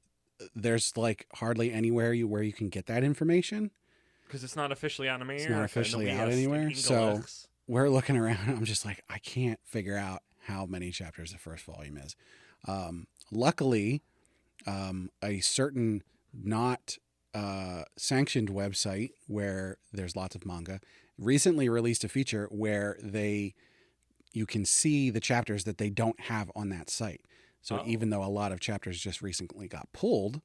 there's like hardly anywhere where you can get that information because it's not officially out anymore. It's not officially out anywhere. So we're looking around. And I'm just like, I can't figure out how many chapters the first volume is. Luckily, a certain not sanctioned website where there's lots of manga recently released a feature where you can see the chapters that they don't have on that site. So even though a lot of chapters just recently got pulled,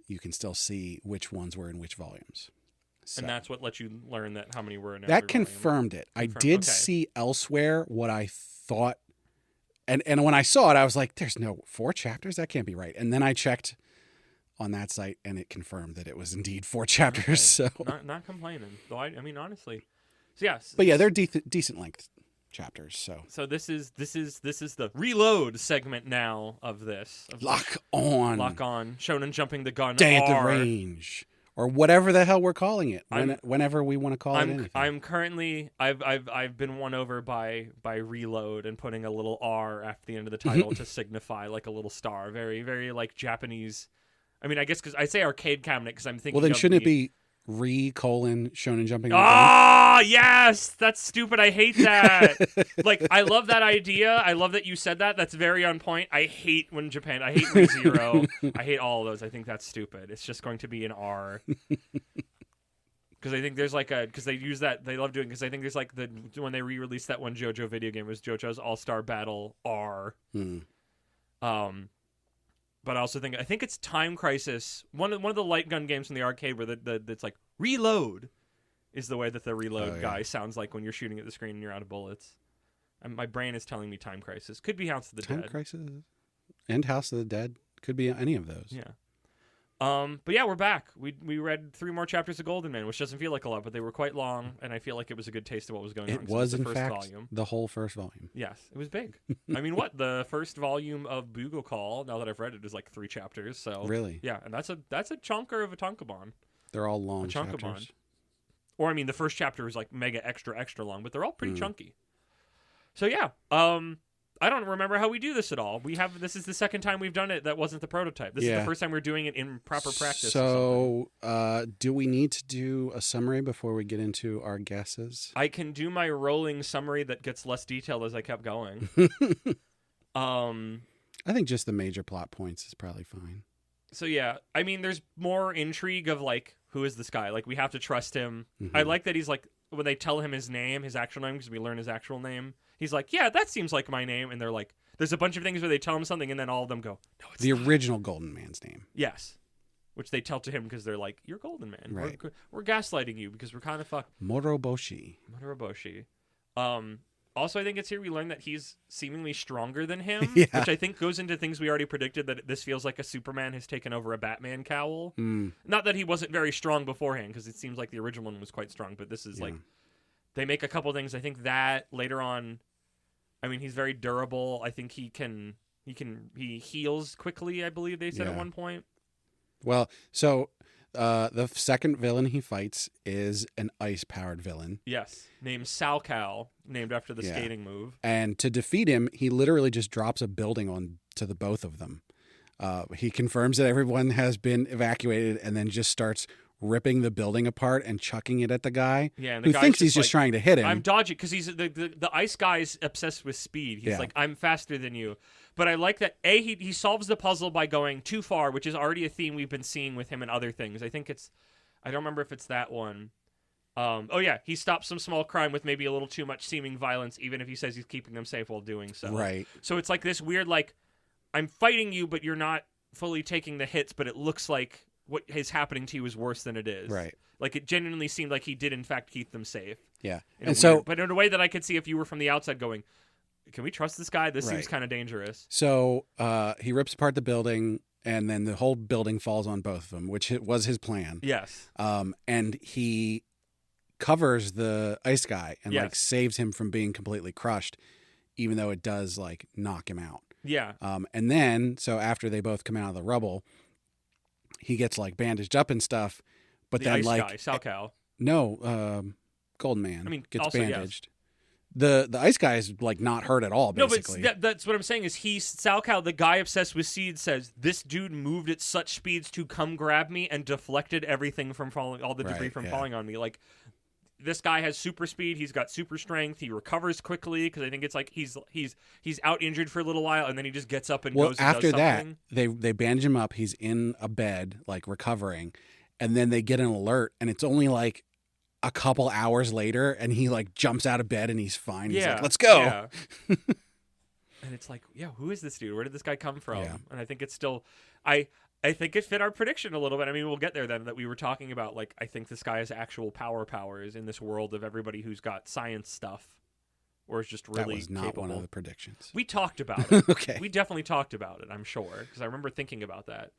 you can still see which ones were in which volumes. So, and that's what let you learn that how many were in every that confirmed volume. It. I did see elsewhere what I thought, and when I saw it, I was like, "There's no 4 chapters. That can't be right." And then I checked on that site, and it confirmed that it was indeed 4 chapters. Okay. So not complaining, though. I mean, honestly, so yes. But yeah, they're decent length chapters. So this is the reload segment now of this. Lock on Shonen jumping the gun. Day at the range. Or whatever the hell we're calling it, whenever we want to call it anything. I'm currently I've been won over by reload and putting a little R after the end of the title to signify like a little star, very very like Japanese I mean, I guess because I say arcade cabinet because I'm thinking. Well, then of shouldn't the... it be Shonen Jumping? Ah, yes, that's stupid. I hate that. Like, I love that idea. I love that you said that. That's very on point. I hate when Japan. I hate ReZero. I hate all of those. I think that's stupid. It's just going to be an R. Because I think there's like because they use that, they love doing, because I think there's like when they re-released that one JoJo video game, it was JoJo's All-Star Battle R. But I also think it's Time Crisis, one of the light gun games from the arcade where that's like reload is the way that the reload guy sounds like when you're shooting at the screen and you're out of bullets. And my brain is telling me Time Crisis. Could be House of the Dead. Time Crisis and House of the Dead. Could be any of those. Yeah. But yeah, we're back. We read 3 more chapters of Golden Man, which doesn't feel like a lot, but they were quite long, and I feel like it was a good taste of what was going on. It was, in first fact, volume. the whole first volume. Yes, it was big. I mean, the first volume of Bugle Call, now that I've read it, is like 3 chapters. So really, yeah, and that's a chunker of a tankobon. They're all long chapters. Or I mean, the first chapter is like mega extra long, but they're all pretty chunky. So yeah, I don't remember how we do this at all. This is the second time we've done it that wasn't the prototype. This is the first time we're doing it in proper practice. So, do we need to do a summary before we get into our guesses? I can do my rolling summary that gets less detailed as I kept going. I think just the major plot points is probably fine. So yeah, I mean, there's more intrigue of like, who is this guy? Like, we have to trust him. Mm-hmm. I like that he's like, when they tell him his actual name, because we learn his actual name, he's like, yeah, that seems like my name. And they're like, there's a bunch of things where they tell him something, and then all of them go, no, it's the not. original Golden Man's name. Yes. Which they tell to him because they're like, you're Golden Man. Right. We're gaslighting you because we're kind of fucked. Moroboshi. Also, I think it's here we learn that he's seemingly stronger than him, Yeah. which I think goes into things we already predicted, that this feels like a Superman has taken over a Batman cowl. Not that he wasn't very strong beforehand, because it seems like the original one was quite strong, but this is like, they make a couple things. I think that later on, I mean, he's very durable. I think he heals quickly, I believe they said at one point. Well, so the second villain he fights is an ice-powered villain. Yes, named Salcal, named after the skating move. And to defeat him, he literally just drops a building on to the both of them. He confirms that everyone has been evacuated and then just starts ripping the building apart and chucking it at the guy, and who thinks he's just trying to hit him. I'm dodging because he's the ice guy's obsessed with speed. He's like, I'm faster than you. But I like that he solves the puzzle by going too far, which is already a theme we've been seeing with him in other things. I think I don't remember if it's that one. He stops some small crime with maybe a little too much seeming violence, even if he says he's keeping them safe while doing so. Right. So it's like this weird, like, I'm fighting you, but you're not fully taking the hits, but it looks like what is happening to you is worse than it is. Right. Like, it genuinely seemed like he did, in fact, keep them safe. Yeah. But in a way that I could see if you were from the outside going, can we trust this guy? This seems kind of dangerous. So he rips apart the building, and then the whole building falls on both of them, which was his plan. Yes. And he covers the ice guy and like saves him from being completely crushed, even though it does like knock him out. Yeah. And then, so after they both come out of the rubble, he gets like bandaged up and stuff, but then ice like guy, Salcal. No, Golden Man. I mean, gets also, bandaged. Yes. The ice guy is like not hurt at all. Basically, no, but that's what I'm saying. Is Salcal, the guy obsessed with seed, says this dude moved at such speeds to come grab me and deflected everything from falling, all the debris from falling on me. Like, this guy has super speed. He's got super strength. He recovers quickly because I think it's like he's out injured for a little while and then he just gets up and goes. And after does something. that, they bandage him up. He's in a bed, like recovering, and then they get an alert, and it's only like a couple hours later, and he like jumps out of bed and he's fine. He's like, "Let's go." Yeah. And it's like, who is this dude? Where did this guy come from? Yeah. And I think it's still, I think it fit our prediction a little bit. I mean, we'll get there then, that we were talking about, like, I think this guy has actual powers in this world of everybody who's got science stuff, or is just really That was not capable. one of the predictions. We talked about it. Okay. We definitely talked about it, I'm sure, because I remember thinking about that.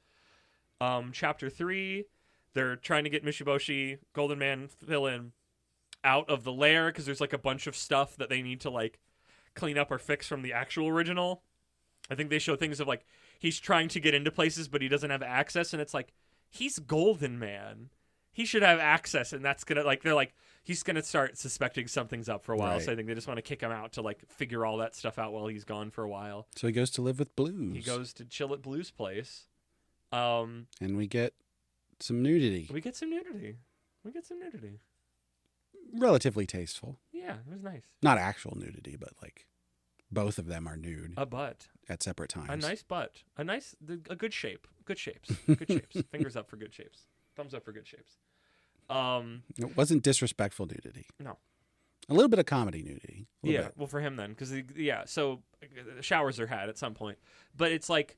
Chapter 3, they're trying to get Mishiboshi, Golden Man villain, out of the lair, because there's, like, a bunch of stuff that they need to, like, clean up or fix from the actual original. I think they show things of, like, he's trying to get into places, but he doesn't have access, and it's like, he's Golden Man. He should have access, and that's gonna, like, they're like, he's gonna start suspecting something's up for a while, so I think they just want to kick him out to, like, figure all that stuff out while he's gone for a while. So he goes to live with Blues. He goes to chill at Blue's place. And we get some nudity. We get some nudity. Relatively tasteful. Yeah, it was nice. Not actual nudity, but like both of them are nude. A butt. At separate times. A nice butt. A good shape. Good shapes. Good shapes. Fingers up for good shapes. Thumbs up for good shapes. It wasn't disrespectful nudity. No. A little bit of comedy nudity. Yeah, Bit. well, for him then, because so showers are had at some point, but it's like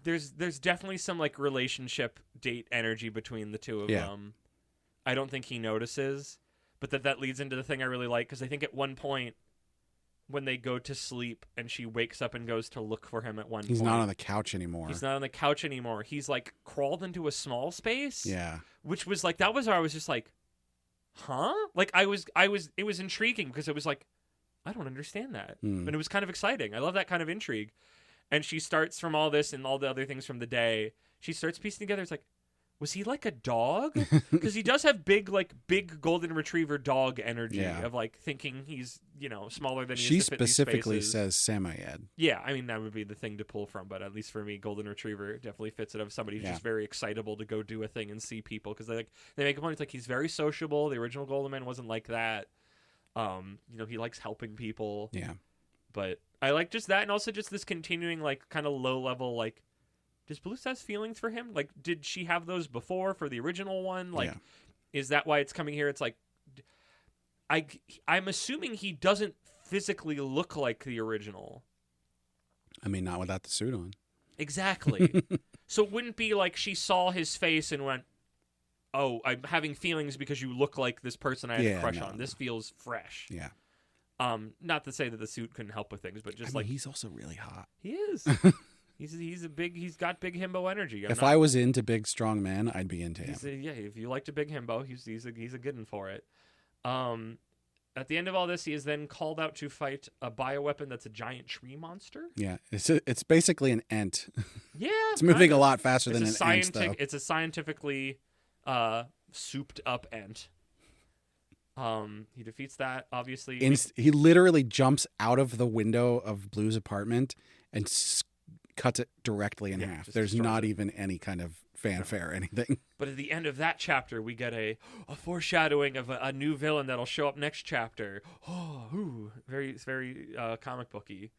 there's definitely some like relationship date energy between the two of them. I don't think he notices, but that leads into the thing I really like, because I think at one point when they go to sleep and she wakes up and goes to look for him at one point. He's not on the couch anymore. He's like crawled into a small space. Yeah. Which was like, that was where I was just like, huh? Like it was intriguing, because it was like, I don't understand that. And it was kind of exciting. I love that kind of intrigue. And she starts from all this and all the other things from the day. She starts piecing together. It's like, was he like a dog? Because he does have big golden retriever dog energy of like thinking he's, smaller than he is. She to fit these specifically spaces. says Samoyed. Yeah, I mean, that would be the thing to pull from, but at least for me, golden retriever definitely fits it, of somebody who's just very excitable to go do a thing and see people, because they make a point. It's like he's very sociable. The original Golden Man wasn't like that. He likes helping people. Yeah. But I like just that, and also just this continuing like kind of low level like, does Blue have feelings for him? Like, did she have those before for the original one? Like, is that why it's coming here? It's like, I'm assuming he doesn't physically look like the original. I mean, not without the suit on. Exactly. So it wouldn't be like she saw his face and went, oh, I'm having feelings because you look like this person I had a crush on. This feels fresh. Yeah. Not to say that the suit couldn't help with things, but just he's also really hot. He is. He's got big himbo energy. I was into big strong men, I'd be into him. If you liked a big himbo, he's a good one for it. At the end of all this, he is then called out to fight a bioweapon that's a giant tree monster. Yeah, it's basically an ent. Yeah, it's moving a lot faster than an ent, though. It's a scientifically souped up ent. He defeats that, obviously. He literally jumps out of the window of Blue's apartment and cuts it directly in half. There's not even any kind of fanfare or anything. But at the end of that chapter, we get a foreshadowing of a new villain that'll show up next chapter. It's very comic booky.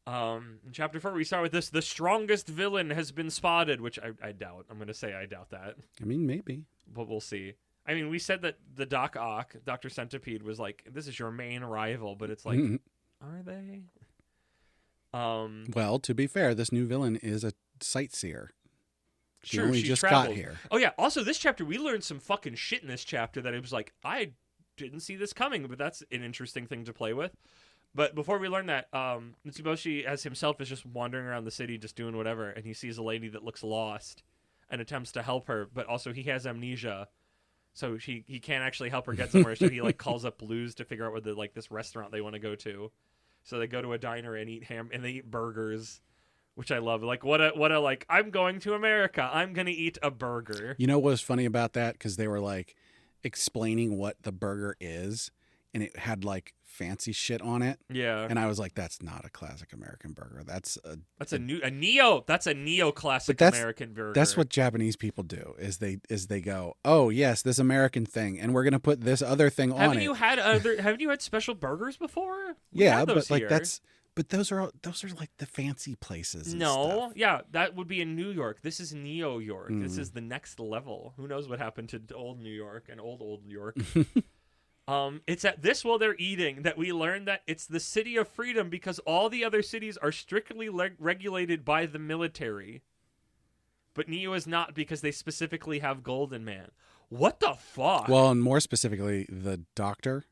In chapter 4, we start with this: the strongest villain has been spotted, which I doubt. I'm going to say I doubt that. I mean, maybe. But we'll see. I mean, we said that the Doc Ock, Dr. Centipede, was like, this is your main rival, but it's like, are they? Well, to be fair, this new villain is a sightseer. She only just traveled. got here. Oh, yeah. Also, this chapter, we learned some fucking shit in this chapter that it was like, I didn't see this coming, but that's an interesting thing to play with. But before we learn that, Mitsuboshi, as himself, is just wandering around the city, just doing whatever, and he sees a lady that looks lost and attempts to help her, but also he has amnesia. So he can't actually help her get somewhere. So he like calls up Blues to figure out where this restaurant they want to go to. So they go to a diner and eat burgers, which I love. Like what a like, I'm going to America. I'm gonna eat a burger. You know what was funny about that? Because they were like explaining what the burger is, and it had like fancy shit on it. Yeah. And I was like, that's not a classic American burger. That's a neo-classic American burger. That's what Japanese people do is they go, oh yes, this American thing, and we're gonna put this other thing on it. Haven't you had special burgers before? But like those are like the fancy places. And stuff. Yeah, that would be in New York. This is Neo York. This is the next level. Who knows what happened to old New York and old New York. It's at this while they're eating that we learn that it's the city of freedom because all the other cities are strictly regulated by the military. But Neo is not because they specifically have Golden Man. What the fuck? Well, and more specifically, the doctor.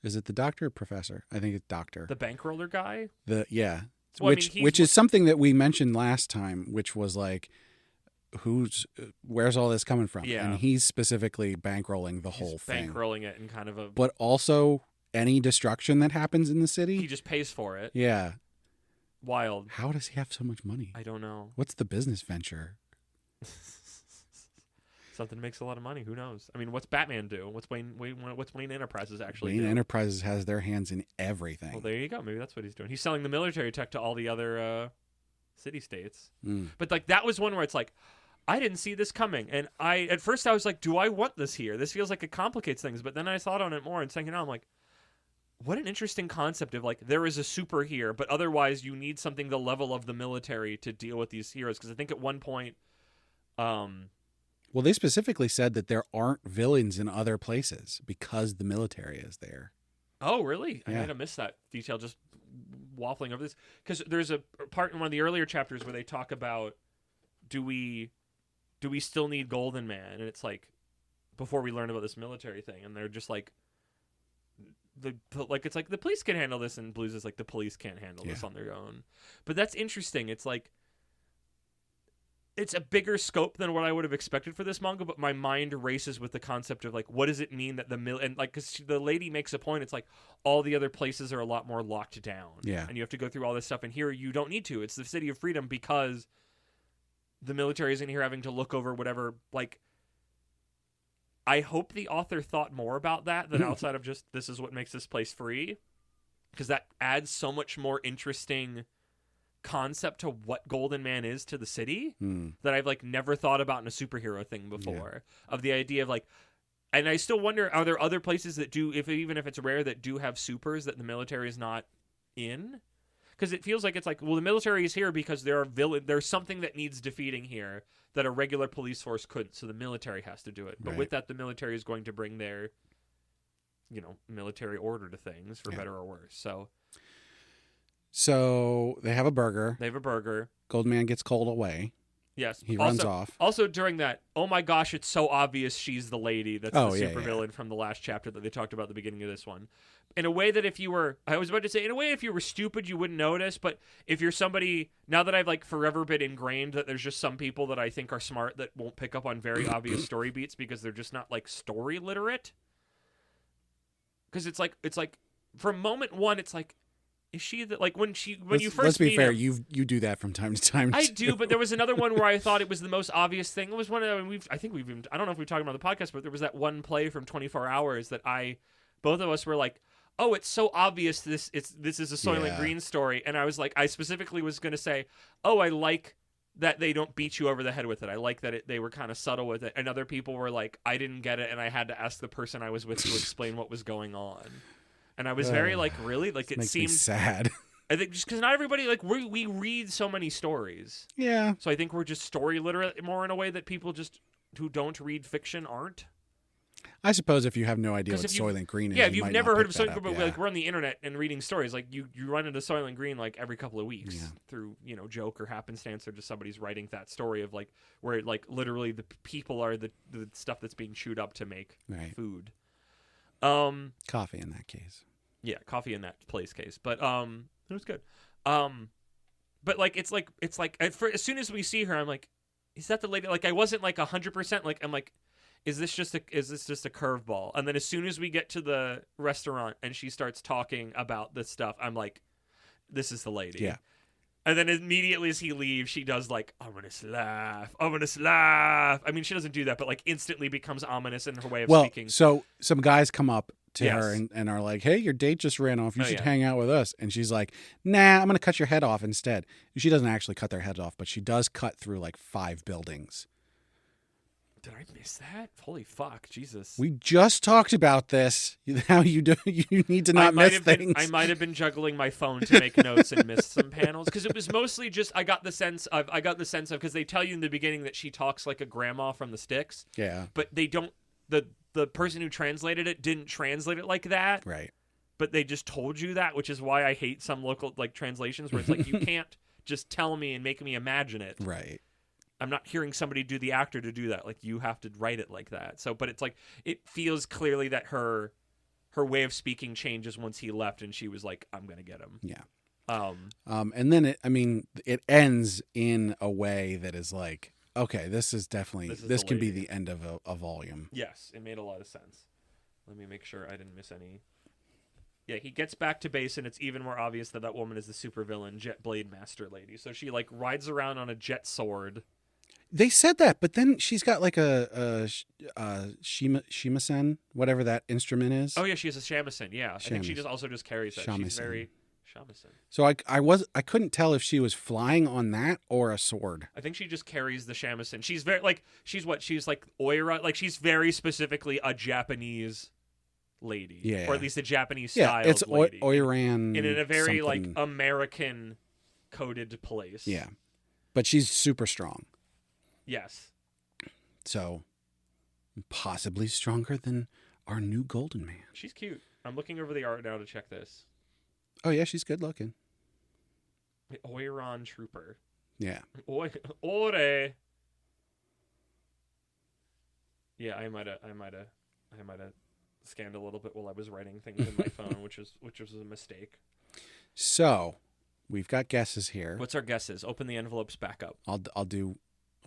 Is it the doctor or professor? I think it's doctor. The bankroller guy? Which is something that we mentioned last time, which was like, where's all this coming from? Yeah. And he's specifically bankrolling the whole thing. Bankrolling it in kind of a... But also any destruction that happens in the city. He just pays for it. Yeah. Wild. How does he have so much money? I don't know. What's the business venture? Something makes a lot of money. Who knows? I mean, what's Batman do? What's Wayne Enterprises actually do? Wayne Enterprises has their hands in everything. Well, there you go. Maybe that's what he's doing. He's selling the military tech to all the other city-states. Mm. But like that was one where it's like, I didn't see this coming. And at first I was like, do I want this here? This feels like it complicates things. But then I thought on it more and thinking, I'm like, what an interesting concept of like, there is a super here, but otherwise you need something the level of the military to deal with these heroes. Because I think at one point, well, they specifically said that there aren't villains in other places because the military is there. oh, really? Yeah. I might have missed that detail just waffling over this. Because there's a part in one of the earlier chapters where they talk about, do we still need Golden Man? And it's like, before we learn about this military thing, and they're just like, it's like the police can handle this, and Blues is like the police can't handle this on their own. But that's interesting. It's like, it's a bigger scope than what I would have expected for this manga, but my mind races with the concept of like, what does it mean that and like, because the lady makes a point, it's like all the other places are a lot more locked down, and you have to go through all this stuff, and here you don't need to. It's the city of freedom because the military isn't here having to look over whatever. Like, I hope the author thought more about that than outside of just, this is what makes this place free, because that adds so much more interesting concept to what Golden Man is to the city that I've like never thought about in a superhero thing before. Of the idea of like, and I still wonder, are there other places that do, even if it's rare, that do have supers that the military is not in? Because it feels like it's like, well, the military is here because there's something that needs defeating here that a regular police force couldn't, so the military has to do it. But with that, the military is going to bring their, military order to things, for better or worse. So they have a burger. They have a burger. Golden Man gets called away. Yes. He runs off. Also, during that, oh my gosh, it's so obvious she's the lady that's the supervillain from the last chapter that they talked about at the beginning of this one. In a way that if you were stupid, you wouldn't notice. But if you're somebody, now that I've like forever been ingrained that there's just some people that I think are smart that won't pick up on very obvious story beats because they're just not like story literate. Because it's like from moment one, it's like, is she the, like when you first let's be meet fair, him, you do that from time to time. I do, but there was another one where I thought it was the most obvious thing. It was one of I don't know if we've talked about the podcast, but there was that one play from 24 Hours that both of us were like, oh, it's so obvious this is a Soylent Green story, and I was like, I specifically was going to say, oh, I like that they don't beat you over the head with it. I like that they were kind of subtle with it, and other people were like, I didn't get it, and I had to ask the person I was with to explain what was going on. And I was very like, really? Like, it seemed sad. I think just because not everybody, like, we read so many stories. Yeah. So I think we're just story literate more in a way that people just who don't read fiction aren't. I suppose if you have no idea what Soylent Green is, if you've never heard of Soylent Green, but like we're on the internet and reading stories, like you run into Soylent Green like every couple of weeks through joke or happenstance or just somebody's writing that story of like where like literally the people are the stuff that's being chewed up to make food. Coffee in that case. Yeah, coffee in that place case, but it was good. But like it's like as soon as we see her, I'm like, is that the lady? Like I wasn't like 100%. Like I'm like, is this just a curveball? And then as soon as we get to the restaurant and she starts talking about this stuff, I'm like, this is the lady. Yeah. And then immediately as he leaves, she does like, ominous laugh, ominous laugh. I mean, she doesn't do that, but like instantly becomes ominous in her way of speaking. So some guys come up to her and are like, hey, your date just ran off. You should hang out with us. And she's like, nah, I'm going to cut your head off instead. She doesn't actually cut their heads off, but she does cut through like 5 buildings. Did I miss that? Holy fuck, Jesus. We just talked about this. How you need to not miss things. I might have been juggling my phone to make notes and missed some panels because it was mostly just I got the sense of because they tell you in the beginning that she talks like a grandma from the sticks. Yeah. But they don't the person who translated it didn't translate it like that. Right. But they just told you that, which is why I hate some local like translations where it's like you can't just tell me and make me imagine it. Right. I'm not hearing somebody do the actor to do that. Like you have to write it like that. So, but it's like it feels clearly that her way of speaking changes once he left, and she was like, "I'm gonna get him." Yeah. And then it ends in a way that is like, okay, this can be the end of a volume. Yes, it made a lot of sense. Let me make sure I didn't miss any. Yeah, he gets back to base, and it's even more obvious that woman is the supervillain, Jet Blade Master Lady. So she like rides around on a jet sword. They said that, but then she's got like a shimasen, whatever that instrument is. Oh yeah, she has a shamisen. Yeah, I think she also just carries that. Shamisen. She's very Shamisen. So I couldn't tell if she was flying on that or a sword. I think she just carries the shamisen. She's very like she's like Oira. Like she's very specifically a Japanese lady, Yeah. or at least a Japanese Yeah, styled it's lady. Oiran in a very like something. American coded place. Yeah, but she's super strong. Yes. So possibly stronger than our new Golden Man. She's cute. I'm looking over the art now to check this. Oh yeah, she's good looking. The Oiran Trooper. Yeah. Ore. Yeah, I might have scanned a little bit while I was writing things in my phone, which was a mistake. So we've got guesses here. What's our guesses? Open the envelopes back up. I'll do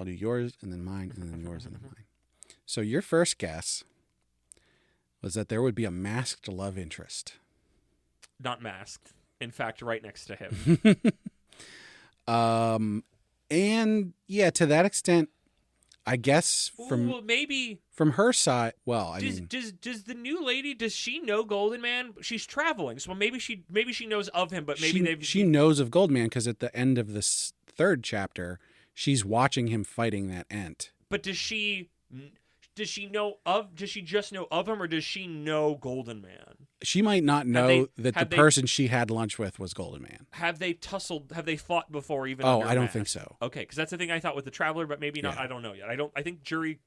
yours and then mine and then yours and then mine. So your first guess was that there would be a masked love interest. Not masked. In fact, right next to him. And yeah, to that extent, I guess maybe from her side. Well, I does, mean, does the new lady, does she know Golden Man? She's traveling, so maybe she knows of him, but maybe she knows of Goldman because at the end of this third chapter, she's watching him fighting that Ent. But does she just know of him, or does she know Golden Man? She might not know that the person she had lunch with was Golden Man. Have they tussled? Have they fought before? Even oh, under I don't mask? think so. Okay, because that's the thing I thought with the Traveler, but maybe not. Yeah. I don't know yet. I think Jury.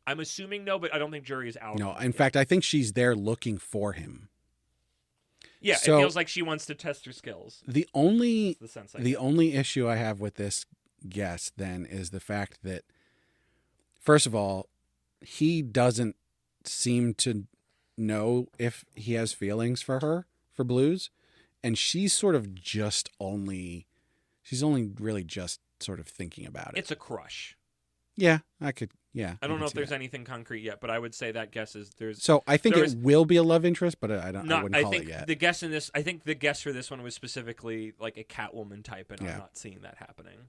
I'm assuming no, but I don't think Jury is out. No, in fact, I think she's there looking for him. Yeah, So, it feels like she wants to test her skills. The only The sense only issue I have with this guess then is the fact that, first of all, he doesn't seem to know if he has feelings for her, for Blues, and she's only really just sort of thinking about it. It's a crush. Yeah, I could. Yeah, I don't know if there's anything concrete yet, but I would say that guess is there's. So I think it will be a love interest, but I wouldn't call think it yet. the guess in this. I think the guess for this one was specifically like a Catwoman type, and Yeah. I'm not seeing that happening.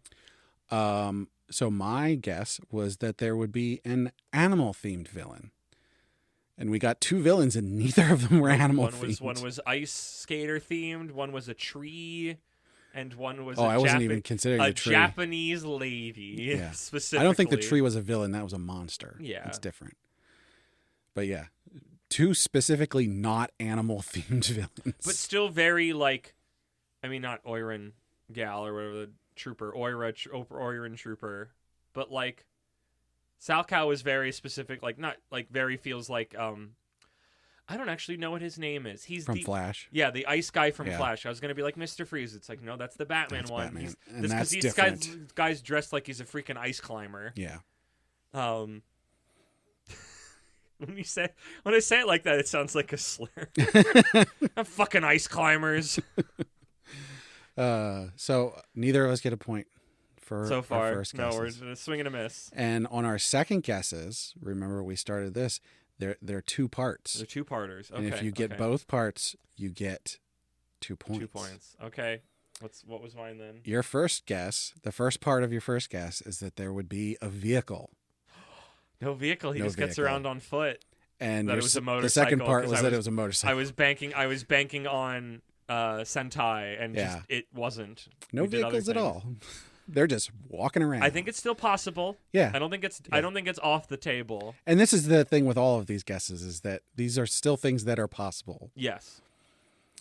So my guess was that there would be an animal-themed villain. And we got two villains, and neither of them were animal-themed. One was ice skater themed, one was a tree, and one was I wasn't even considering the tree. Japanese lady. Yeah. Specifically. I don't think the tree was a villain. That was a monster. Yeah. It's different. But yeah, two specifically not animal-themed villains. But still very like, I mean, not Oiran Gal or whatever the trooper, Oiran trooper, but like Salcow is very specific, like not like very feels like I don't actually know what his name is. He's from Flash. Yeah, the ice guy from Yeah. Flash. I was gonna be like Mr. Freeze. It's like no, that's the Batman That's one. Batman. And This that's these different. guys dressed like he's a freaking ice climber. Yeah. When I say it like that, it sounds like a slur. I'm fucking ice climbers. So neither of us get a point for So far, our first no, guesses. we're swinging a miss. And on our second guesses, remember we started this, they're two parts. They're two-parters. Okay. And if you get both parts, you get 2 points. 2 points. Okay. What was mine then? Your first guess, the first part of your first guess is that there would be a vehicle. No vehicle. He No just gets vehicle. around on foot. And That it was a the second motorcycle, part 'cause was I that it was- was a motorcycle. I was banking on Sentai, and Yeah. just it wasn't. No We did other vehicles at things. all. They're just walking around. I think it's still possible. Yeah. I don't think it's off the table. And this is the thing with all of these guesses is that these are still things that are possible. Yes.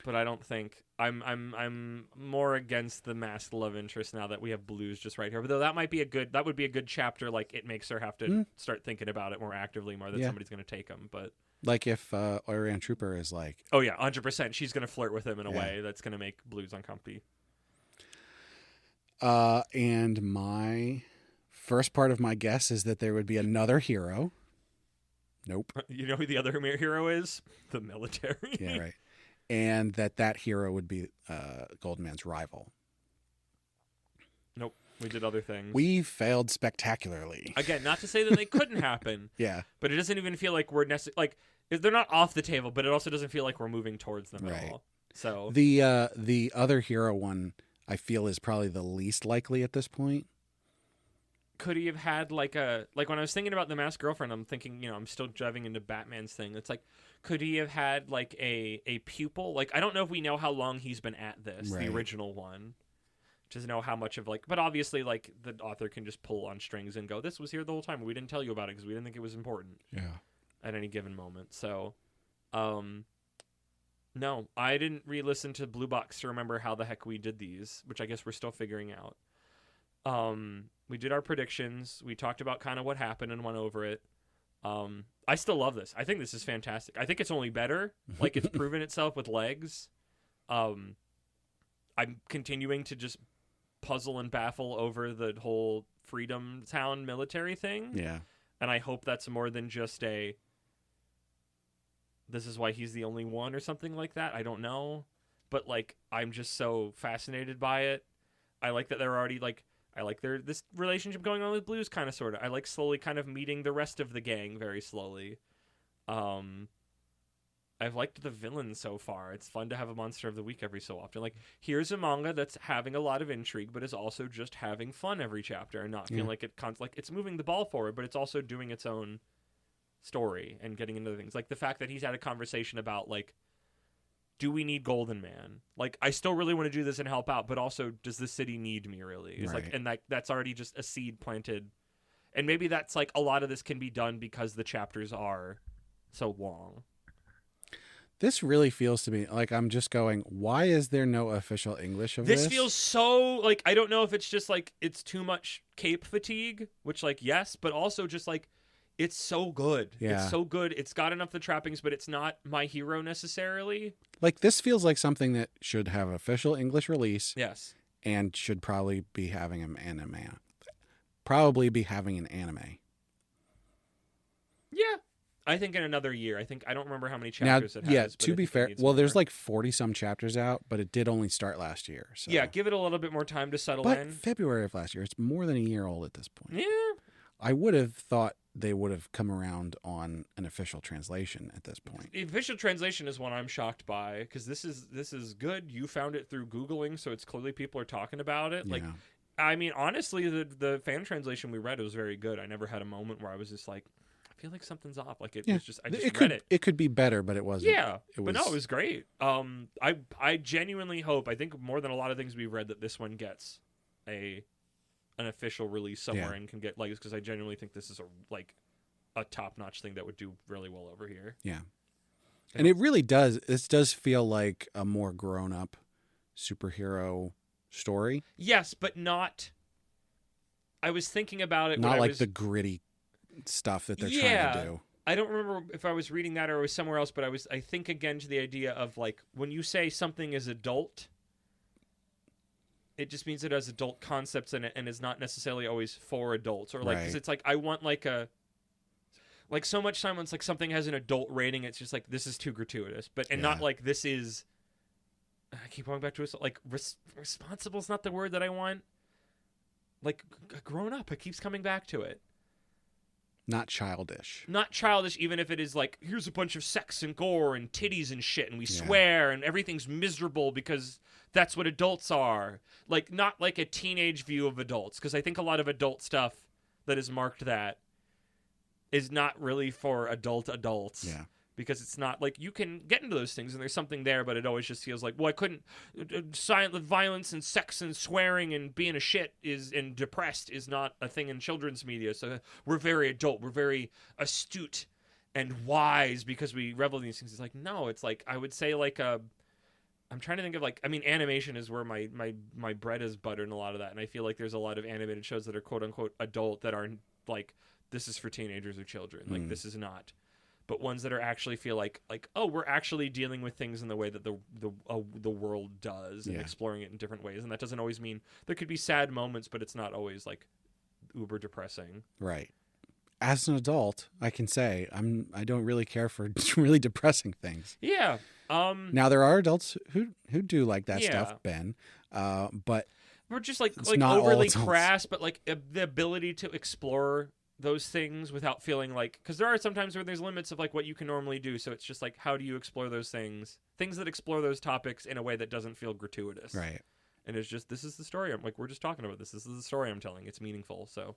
But I don't think I'm more against the masked love interest now that we have Blues just right here. But though that would be a good chapter. Like it makes her have to start thinking about it more actively, more that somebody's going to take him. But Like if Orion Trooper is like, oh yeah, 100%, she's going to flirt with him in a Yeah. way that's going to make Blues uncomfy. and my first part of my guess is that there would be another hero. Nope. You know who the other hero is? The military. Yeah, right. And that hero would be Goldman's rival. Nope. We did other things. We failed spectacularly. Again, not to say that they couldn't happen, Yeah. but it doesn't even feel like we're like they're not off the table, but it also doesn't feel like we're moving towards them Right. at all. So The other hero one I feel is probably the least likely at this point. could he have had like when I was thinking about The Masked Girlfriend, I'm thinking, I'm still driving into Batman's thing. It's like, could he have had like a pupil? Like, I don't know if we know how long he's been at this, Right. the original one. Just know how much of but obviously like the author can just pull on strings and go, this was here the whole time. We didn't tell you about it because we didn't think it was important at any given moment. So, no, I didn't re-listen to Blue Box to remember how the heck we did these, which I guess we're still figuring out. We did our predictions. We talked about kind of what happened and went over it. I still love this. I think this is fantastic. I think it's only better. Like, it's proven itself with legs. I'm continuing to just puzzle and baffle over the whole Freedom Town military thing. Yeah. And I hope that's more than just this is why he's the only one or something like that. I don't know. But, like, I'm just so fascinated by it. I like that they're already, like, I like this relationship going on with Blues, kind of, sort of. I like slowly kind of meeting the rest of the gang very slowly. I've liked the villain so far. It's fun to have a monster of the week every so often. Like, here's a manga that's having a lot of intrigue, but is also just having fun every chapter and not feeling like it's moving the ball forward, but it's also doing its own story and getting into things. Like the fact that he's had a conversation about, like, do we need Golden Man? Like, I still really want to do this and help out, but also, does the city need me, really? It's right. like, and that's already just a seed planted. And maybe that's like a lot of this can be done because the chapters are so long. This really feels to me like I'm just going, why is there no official English of this? This feels so, like, I don't know if it's just, like, it's too much cape fatigue, which, like, yes, but also just, like, it's so good. Yeah. It's so good. It's got enough of the trappings, but it's not My Hero necessarily. Like, this feels like something that should have official English release. Yes. And should probably be having an anime. Probably be having an anime. Yeah. I think in another year. I don't remember how many chapters it has. Yeah, but to I be think it fair, needs well, more. there's like 40-some chapters out, but it did only start last year. So. Yeah, give it a little bit more time to settle but in. February of last year. It's more than a year old at this point. Yeah. I would have thought they would have come around on an official translation at this point. The official translation is one I'm shocked by, because this is good. You found it through Googling, so it's clearly people are talking about it. Like, Yeah. I mean, honestly, the fan translation we read was very good. I never had a moment where I was just like, I feel like something's off. Like, it was just, I just read it. It could be better, but it wasn't. Yeah, but no, it was great. I genuinely hope, I think more than a lot of things we've read, that this one gets an official release somewhere and can get legs, because I genuinely think this is a top-notch thing that would do really well over here. Yeah. And it really does. This does feel like a more grown-up superhero story. Yes, but not. I was thinking about it. Not like the gritty stuff that they're trying to do. I don't remember if I was reading that or it was somewhere else, but I think again to the idea of, like, when you say something is adult, it just means it has adult concepts in it and is not necessarily always for adults. Or like, 'cause it's like, I want so much time when it's like something has an adult rating, it's just like, this is too gratuitous, not like this is. I keep going back to it. Like, responsible is not the word that I want. Like, grown up. It keeps coming back to it. Not childish. Not childish, even if it is like, here's a bunch of sex and gore and titties and shit, and we swear, and everything's miserable because that's what adults are. Like, not like a teenage view of adults, because I think a lot of adult stuff that is marked that is not really for adults. Yeah. Because it's not like, you can get into those things and there's something there, but it always just feels like, well, I couldn't. Silent violence and sex and swearing and being a shit and depressed is not a thing in children's media. So we're very adult. We're very astute and wise because we revel in these things. It's like, no, it's like, I would say like I'm trying to think of, like, I mean, animation is where my bread is buttered and a lot of that. And I feel like there's a lot of animated shows that are quote unquote adult that are like, this is for teenagers or children. Like, this is not. But ones that are actually feel like, oh, we're actually dealing with things in the way that the world does, and exploring it in different ways. And that doesn't always mean, there could be sad moments, but it's not always like uber depressing. Right. As an adult, I can say I don't really care for really depressing things. Yeah. Now there are adults who do like that stuff, Ben. But we're just like not overly all crass, but like the ability to explore those things without feeling like, because there are sometimes where there's limits of like what you can normally do, so it's just like, how do you explore those things that explore those topics in a way that doesn't feel gratuitous, right? And it's just, this is the story, I'm like, we're just talking about this is the story I'm telling, it's meaningful. So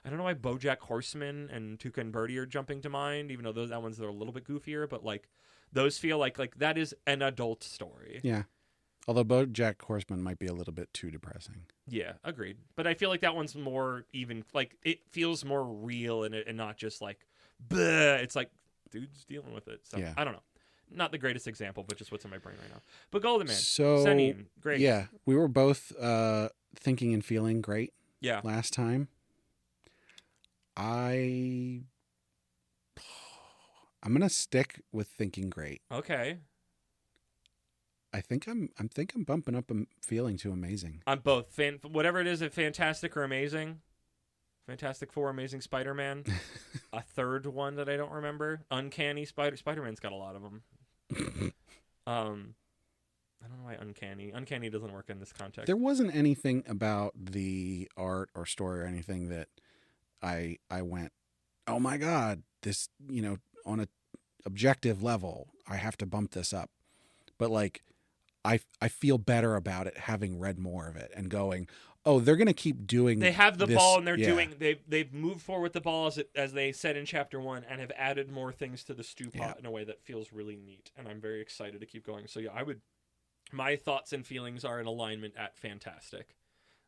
I don't know why BoJack Horseman and Tuca and Birdie are jumping to mind, even though that ones are a little bit goofier. But like those feel like that is an adult story. Yeah. Although BoJack Horseman might be a little bit too depressing. Yeah, agreed. But I feel like that one's more even. Like it feels more real and not just like, bleh. It's like dude's dealing with it. So Yeah. I don't know. Not the greatest example, but just what's in my brain right now. But Golden Man, So Senin, great. Yeah, we were both thinking and feeling great Yeah. last time. I'm gonna stick with thinking great. Okay. I think I'm bumping up feeling to amazing. I'm both whatever it is, at fantastic or amazing. Fantastic Four, Amazing Spider-Man. A third one that I don't remember. Uncanny Spider-Man's got a lot of them. I don't know why Uncanny. Uncanny doesn't work in this context. There wasn't anything about the art or story or anything that I went, oh my God, this, on a objective level, I have to bump this up. But like, I feel better about it having read more of it and going, oh, they're going to keep doing. They have the this, ball and they're yeah. doing. They've moved forward with the ball as they said in chapter 1 and have added more things to the stew pot in a way that feels really neat. And I'm very excited to keep going. So yeah, my thoughts and feelings are in alignment at fantastic.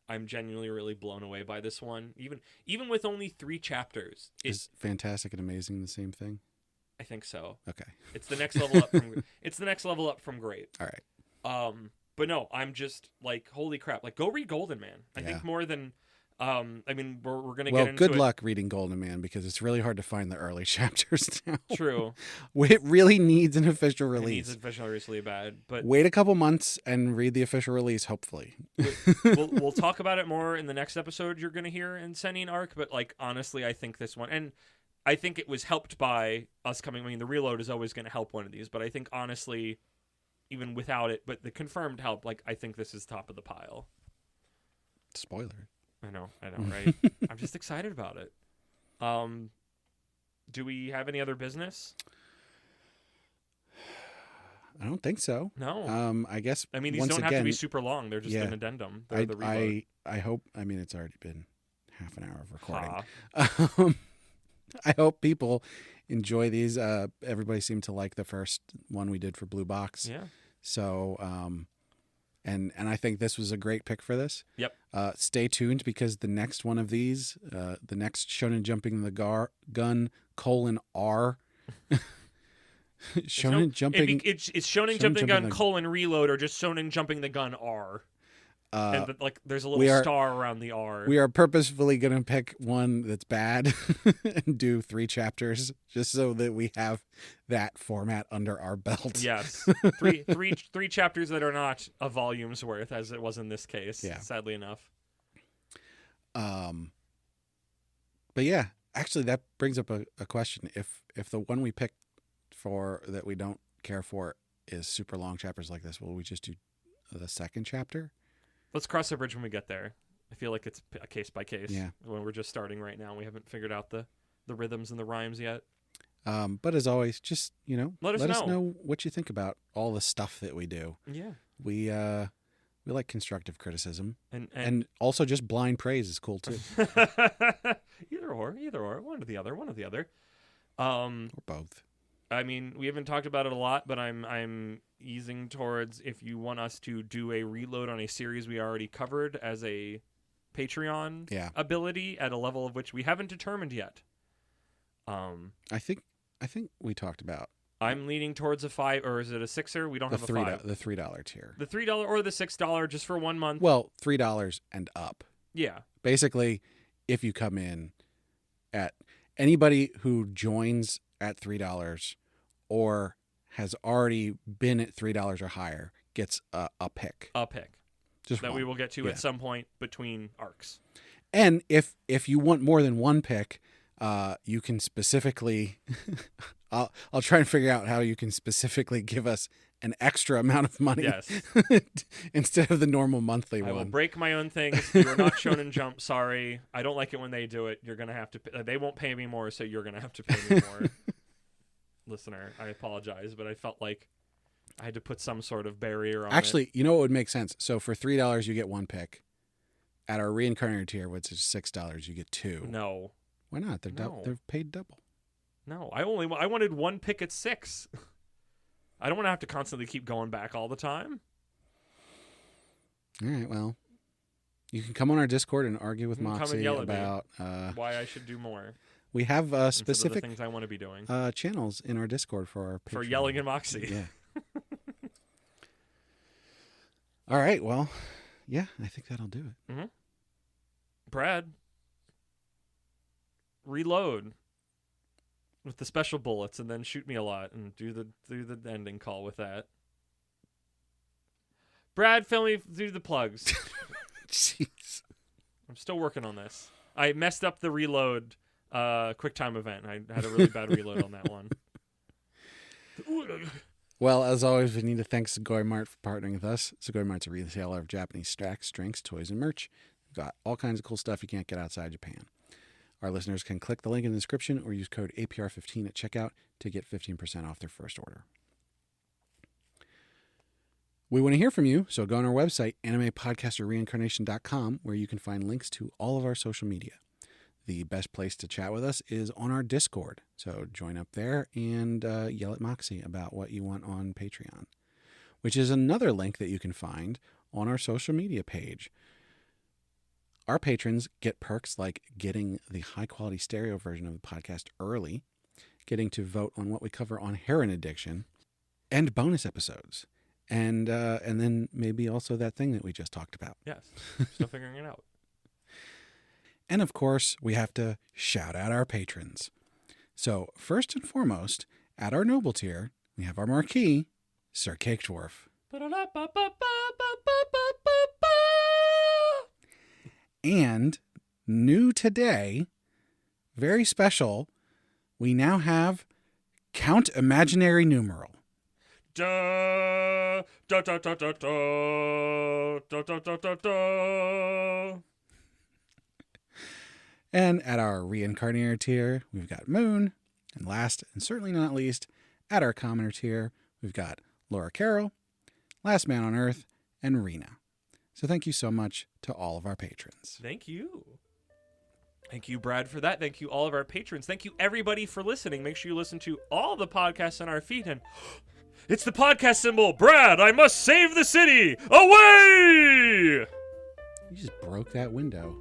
I'm genuinely really blown away by this one. Even with only 3 chapters, Is fantastic and amazing the same thing? I think so. Okay. It's the next level up from. It's the next level up from great. All right. But no, I'm just like, holy crap! Like, go read Golden Man. I think more than. I mean, we're gonna get into good it. luck reading Golden Man because it's really hard to find the early chapters now. True. It really needs an official release. It needs an official release really bad, but wait a couple months and read the official release. Hopefully, we'll talk about it more in the next episode. You're gonna hear in Senin arc, but like honestly, I think this one and. I think it was helped by us coming. I mean, the reload is always going to help one of these, but I think honestly, even without it, but the confirmed help, like I think this is top of the pile. Spoiler. I know, right? I'm just excited about it. Do we have any other business? I don't think so. No. I guess. I mean, these once don't again, have to be super long. They're just an addendum. They're the reload. I hope. I mean, it's already been half an hour of recording. Ha. I hope people enjoy these. Everybody seemed to like the first one we did for Blue Box. Yeah. So, and I think this was a great pick for this. Yep. Stay tuned because the next one of these, the next Shonen Jumping the Gun :R. Shonen Jumping. It's Shonen Jumping the Gun : Reload or just Shonen Jumping the Gun R. And like, there's a little star around the R. We are purposefully going to pick one that's bad and do 3 chapters just so that we have that format under our belt. Yes, three chapters that are not a volume's worth, as it was in this case. Yeah. Sadly enough. But yeah, actually, that brings up a question. If the one we picked for that we don't care for is super long chapters like this, will we just do the second chapter? Let's cross the bridge when we get there. I feel like it's a case by case. Yeah. When we're just starting right now, we haven't figured out the rhythms and the rhymes yet. But as always, just let us know what you think about all the stuff that we do. Yeah. We like constructive criticism, and also just blind praise is cool too. either or, one or the other. Or both. I mean, we haven't talked about it a lot, but I'm easing towards if you want us to do a reload on a series we already covered as a Patreon ability at a level of which we haven't determined yet. I think we talked about. I'm leaning towards a 5, or is it a 6er? We don't have a 5. The $3 tier. The $3 or the $6 just for 1 month. Well, $3 and up. Yeah. Basically, if you come in at anybody who joins at $3 or has already been at $3 or higher gets a pick. A pick. Just that one. we will get to at some point between arcs. And if you want more than one pick, you can specifically I'll try and figure out how you can specifically give us an extra amount of money. Yes. Instead of the normal monthly one. I will break my own things. You're not Shonen Jump. Sorry. I don't like it when they do it. You're going to have to they won't pay me more, so you're going to have to pay me more. Listener, I apologize, but I felt like I had to put some sort of barrier on Actually, you know what would make sense? So for $3 you get one pick. At our reincarnated tier, which is $6, you get 2. No. Why not? No. They're paid double. No, I wanted one pick at 6. I don't want to have to constantly keep going back all the time. All right, well, you can come on our Discord and argue with You can come and Moxie yell at me about why I should do more. We have Instead of specific the things I want to be doing channels in our Discord for our for Patreon. yelling at Moxie. Yeah. All right, well, yeah, I think that'll do it. Mm-hmm. Brad, reload with the special bullets and then shoot me a lot and do the ending call with that. Brad, fill me through the plugs. Jeez. I'm still working on this. I messed up the reload QuickTime event. I had a really bad reload on that one. Well, as always, we need to thank Sugoi Mart for partnering with us. Sugoi Mart's a retailer of Japanese snacks, drinks, toys, and merch. We've got all kinds of cool stuff you can't get outside Japan. Our listeners can click the link in the description or use code APR15 at checkout to get 15% off their first order. We want to hear from you, so go on our website, animepodcasterreincarnation.com, where you can find links to all of our social media. The best place to chat with us is on our Discord, so join up there and yell at Moxie about what you want on Patreon, which is another link that you can find on our social media page. Our patrons get perks like getting the high-quality stereo version of the podcast early, getting to vote on what we cover on heroin addiction, and bonus episodes. And then maybe also that thing that we just talked about. Yes, still figuring it out. And of course, we have to shout out our patrons. So first and foremost, at our noble tier, we have our marquee, Sir Cake Dwarf. And new today, very special, we now have Count Imaginary Numeral. Da, da, da, da, da, da, da, da, da, da, da. And at our reincarnator tier, we've got Moon. And last, and certainly not least, at our commoner tier, we've got Laura Carroll, Last Man on Earth, and Rena. So thank you so much to all of our patrons. Thank you. Thank you, Brad, for that. Thank you, all of our patrons. Thank you, everybody, for listening. Make sure you listen to all the podcasts on our feed. And it's the podcast symbol. Brad, I must save the city. Away! You just broke that window.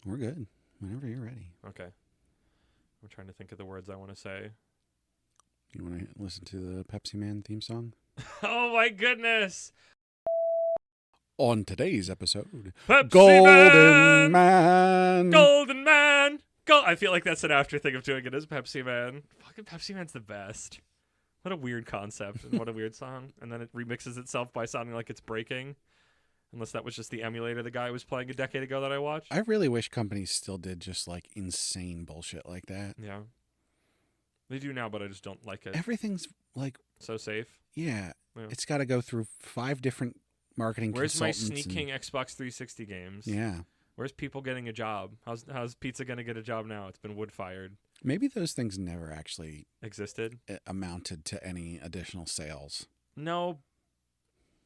We're good. Whenever you're ready. Okay. I'm trying to think of the words I want to say. You want to listen to the Pepsi Man theme song? Oh, my goodness. On today's episode, Pepsi Golden Man. Golden Man. I feel like that's an after thing of doing it as Pepsi Man. Fucking Pepsi Man's the best. What a weird concept and what a weird song. And then it remixes itself by sounding like it's breaking. Unless that was just the emulator the guy was playing a decade ago that I watched. I really wish companies still did just like insane bullshit like that. Yeah. They do now, but I just don't like it. Everything's like, So safe. yeah. Yeah. It's got to go through 5 different marketing Where's my consultants. sneaking Xbox 360 games? Yeah. Where's people getting a job? How's pizza going to get a job now? It's been wood-fired. Maybe those things never actually Existed? amounted to any additional sales. No,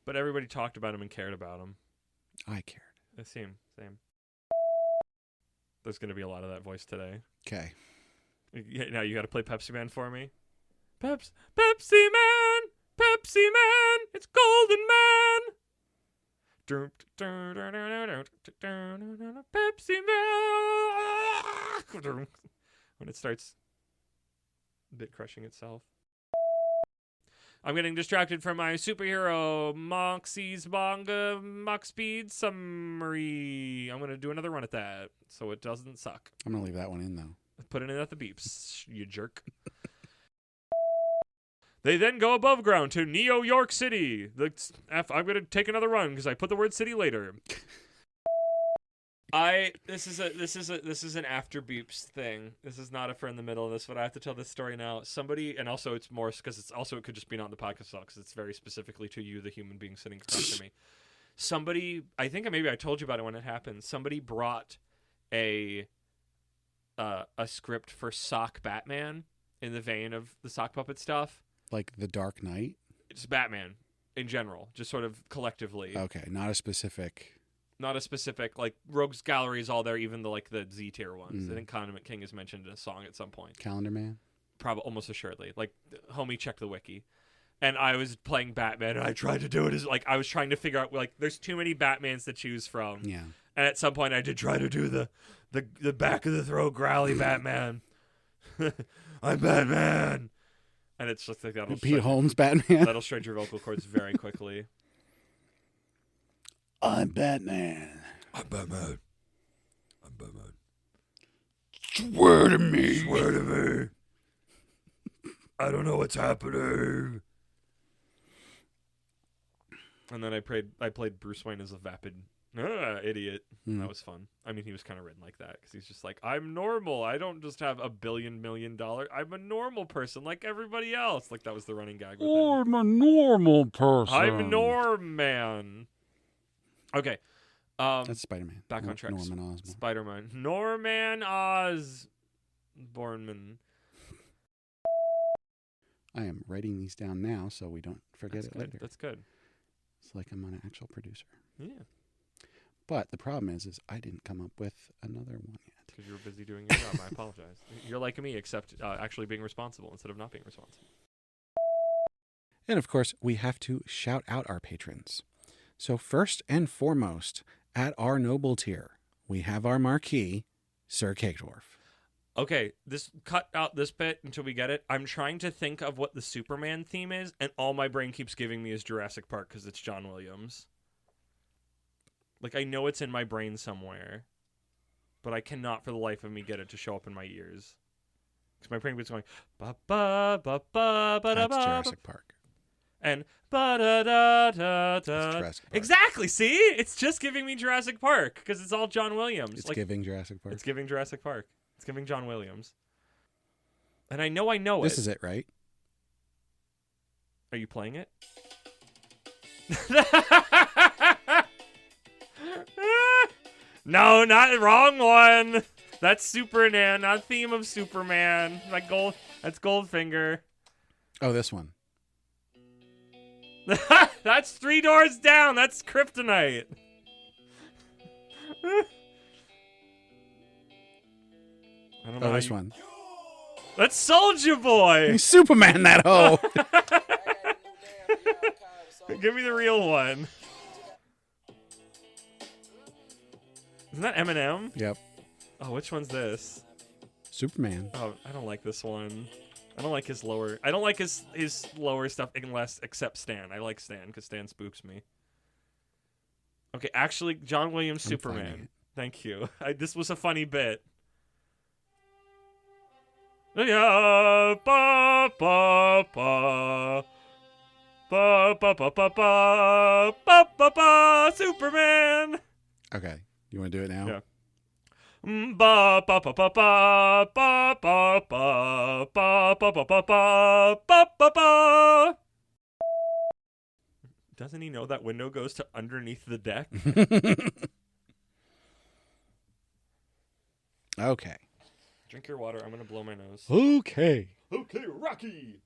but everybody talked about them and cared about them. I cared. Same. There's going to be a lot of that voice today. Okay. Now you got to play Pepsi Man for me. Pepsi Man, it's Golden Man. Pepsi Man. When it starts bit crushing itself. I'm getting distracted from my superhero Moxie's manga Mox Speed summary. I'm going to do another run at that so it doesn't suck. I'm going to leave that one in, though. Put it in at the beeps, you jerk. They then go above ground to New York City. I'm going to take another run because I put the word city later. This is an after beeps thing. This is not a for in the middle of this, but I have to tell this story now. Somebody, and also it's more because it could just be not in the podcast because it's very specifically to you, the human being sitting across from me. Somebody, I think maybe I told you about it when it happened. Somebody brought a script for Sock Batman in the vein of the sock puppet stuff. Like The Dark Knight? It's Batman in general, just sort of collectively. Okay, not a specific, like Rogues Gallery is all there, even the Z tier ones. I think Condiment King is mentioned in a song at some point. Calendar Man? Probably, almost assuredly. Like, homie, check the wiki. And I was playing Batman, and I tried to do it as, like, I was trying to figure out, like, there's too many Batmans to choose from. Yeah. And at some point, I did try to do the back of the throat growly Batman. I'm Batman! And it's just like that'll Pete Holmes Batman? That'll shred your vocal cords very quickly. I'm Batman. I'm Batman. I'm Batman. Swear to me. Swear to me. I don't know what's happening. And then I played Bruce Wayne as a vapid idiot. That was fun. I mean, he was kind of written like that because he's just like, I'm normal. I don't just have $1 million. I'm a normal person like everybody else. Like that was the running gag with him. I'm a normal person. I'm Norman. Okay. That's Spider-Man. Back on track. Norman Osborn. Spider-Man. Norman Osbornman. I am writing these down now so we don't forget it later. That's good. It's like I'm an actual producer. Yeah. But the problem is I didn't come up with another one yet. Because you were busy doing your job. I apologize. You're like me, except actually being responsible instead of not being responsible. And of course, we have to shout out our patrons. So first and foremost, at our noble tier, we have our marquee, Sir Cakedwarf. Okay, cut out this bit until we get it. I'm trying to think of what the Superman theme is, and all my brain keeps giving me is Jurassic Park because it's John Williams. Like, I know it's in my brain somewhere, but I cannot for the life of me get it to show up in my ears. Because my brain keeps going, ba-ba-ba-ba-ba-ba-ba. That's Jurassic Park. And ba-da-da-da-da. Jurassic Park. Exactly, see? It's just giving me Jurassic Park because it's all John Williams. It's giving Jurassic Park. It's giving Jurassic Park. It's giving John Williams. And I know it. This is it, right? Are you playing it? No, not wrong one. That's Superman, not theme of Superman. That's Goldfinger. Oh, this one. That's Three Doors Down. That's Kryptonite. I don't know. Oh, this one. That's Soulja Boy. Superman, that hoe. Give me the real one. Isn't that Eminem? Yep. Oh, which one's this? Superman. Oh, I don't like this one. I don't like his lower. I don't like his lower stuff except Stan. I like Stan because Stan spooks me. Okay, actually, John Williams Superman. Thank you. This was a funny bit. Yeah, ba ba ba ba ba ba ba ba ba ba ba Superman. Okay, you want to do it now? Yeah. Ba ba ba ba ba ba ba ba ba ba ba ba ba ba ba. Doesn't he know that window goes to underneath the deck? Okay. Drink your water. I'm gonna blow my nose. Okay. Okay, Rocky.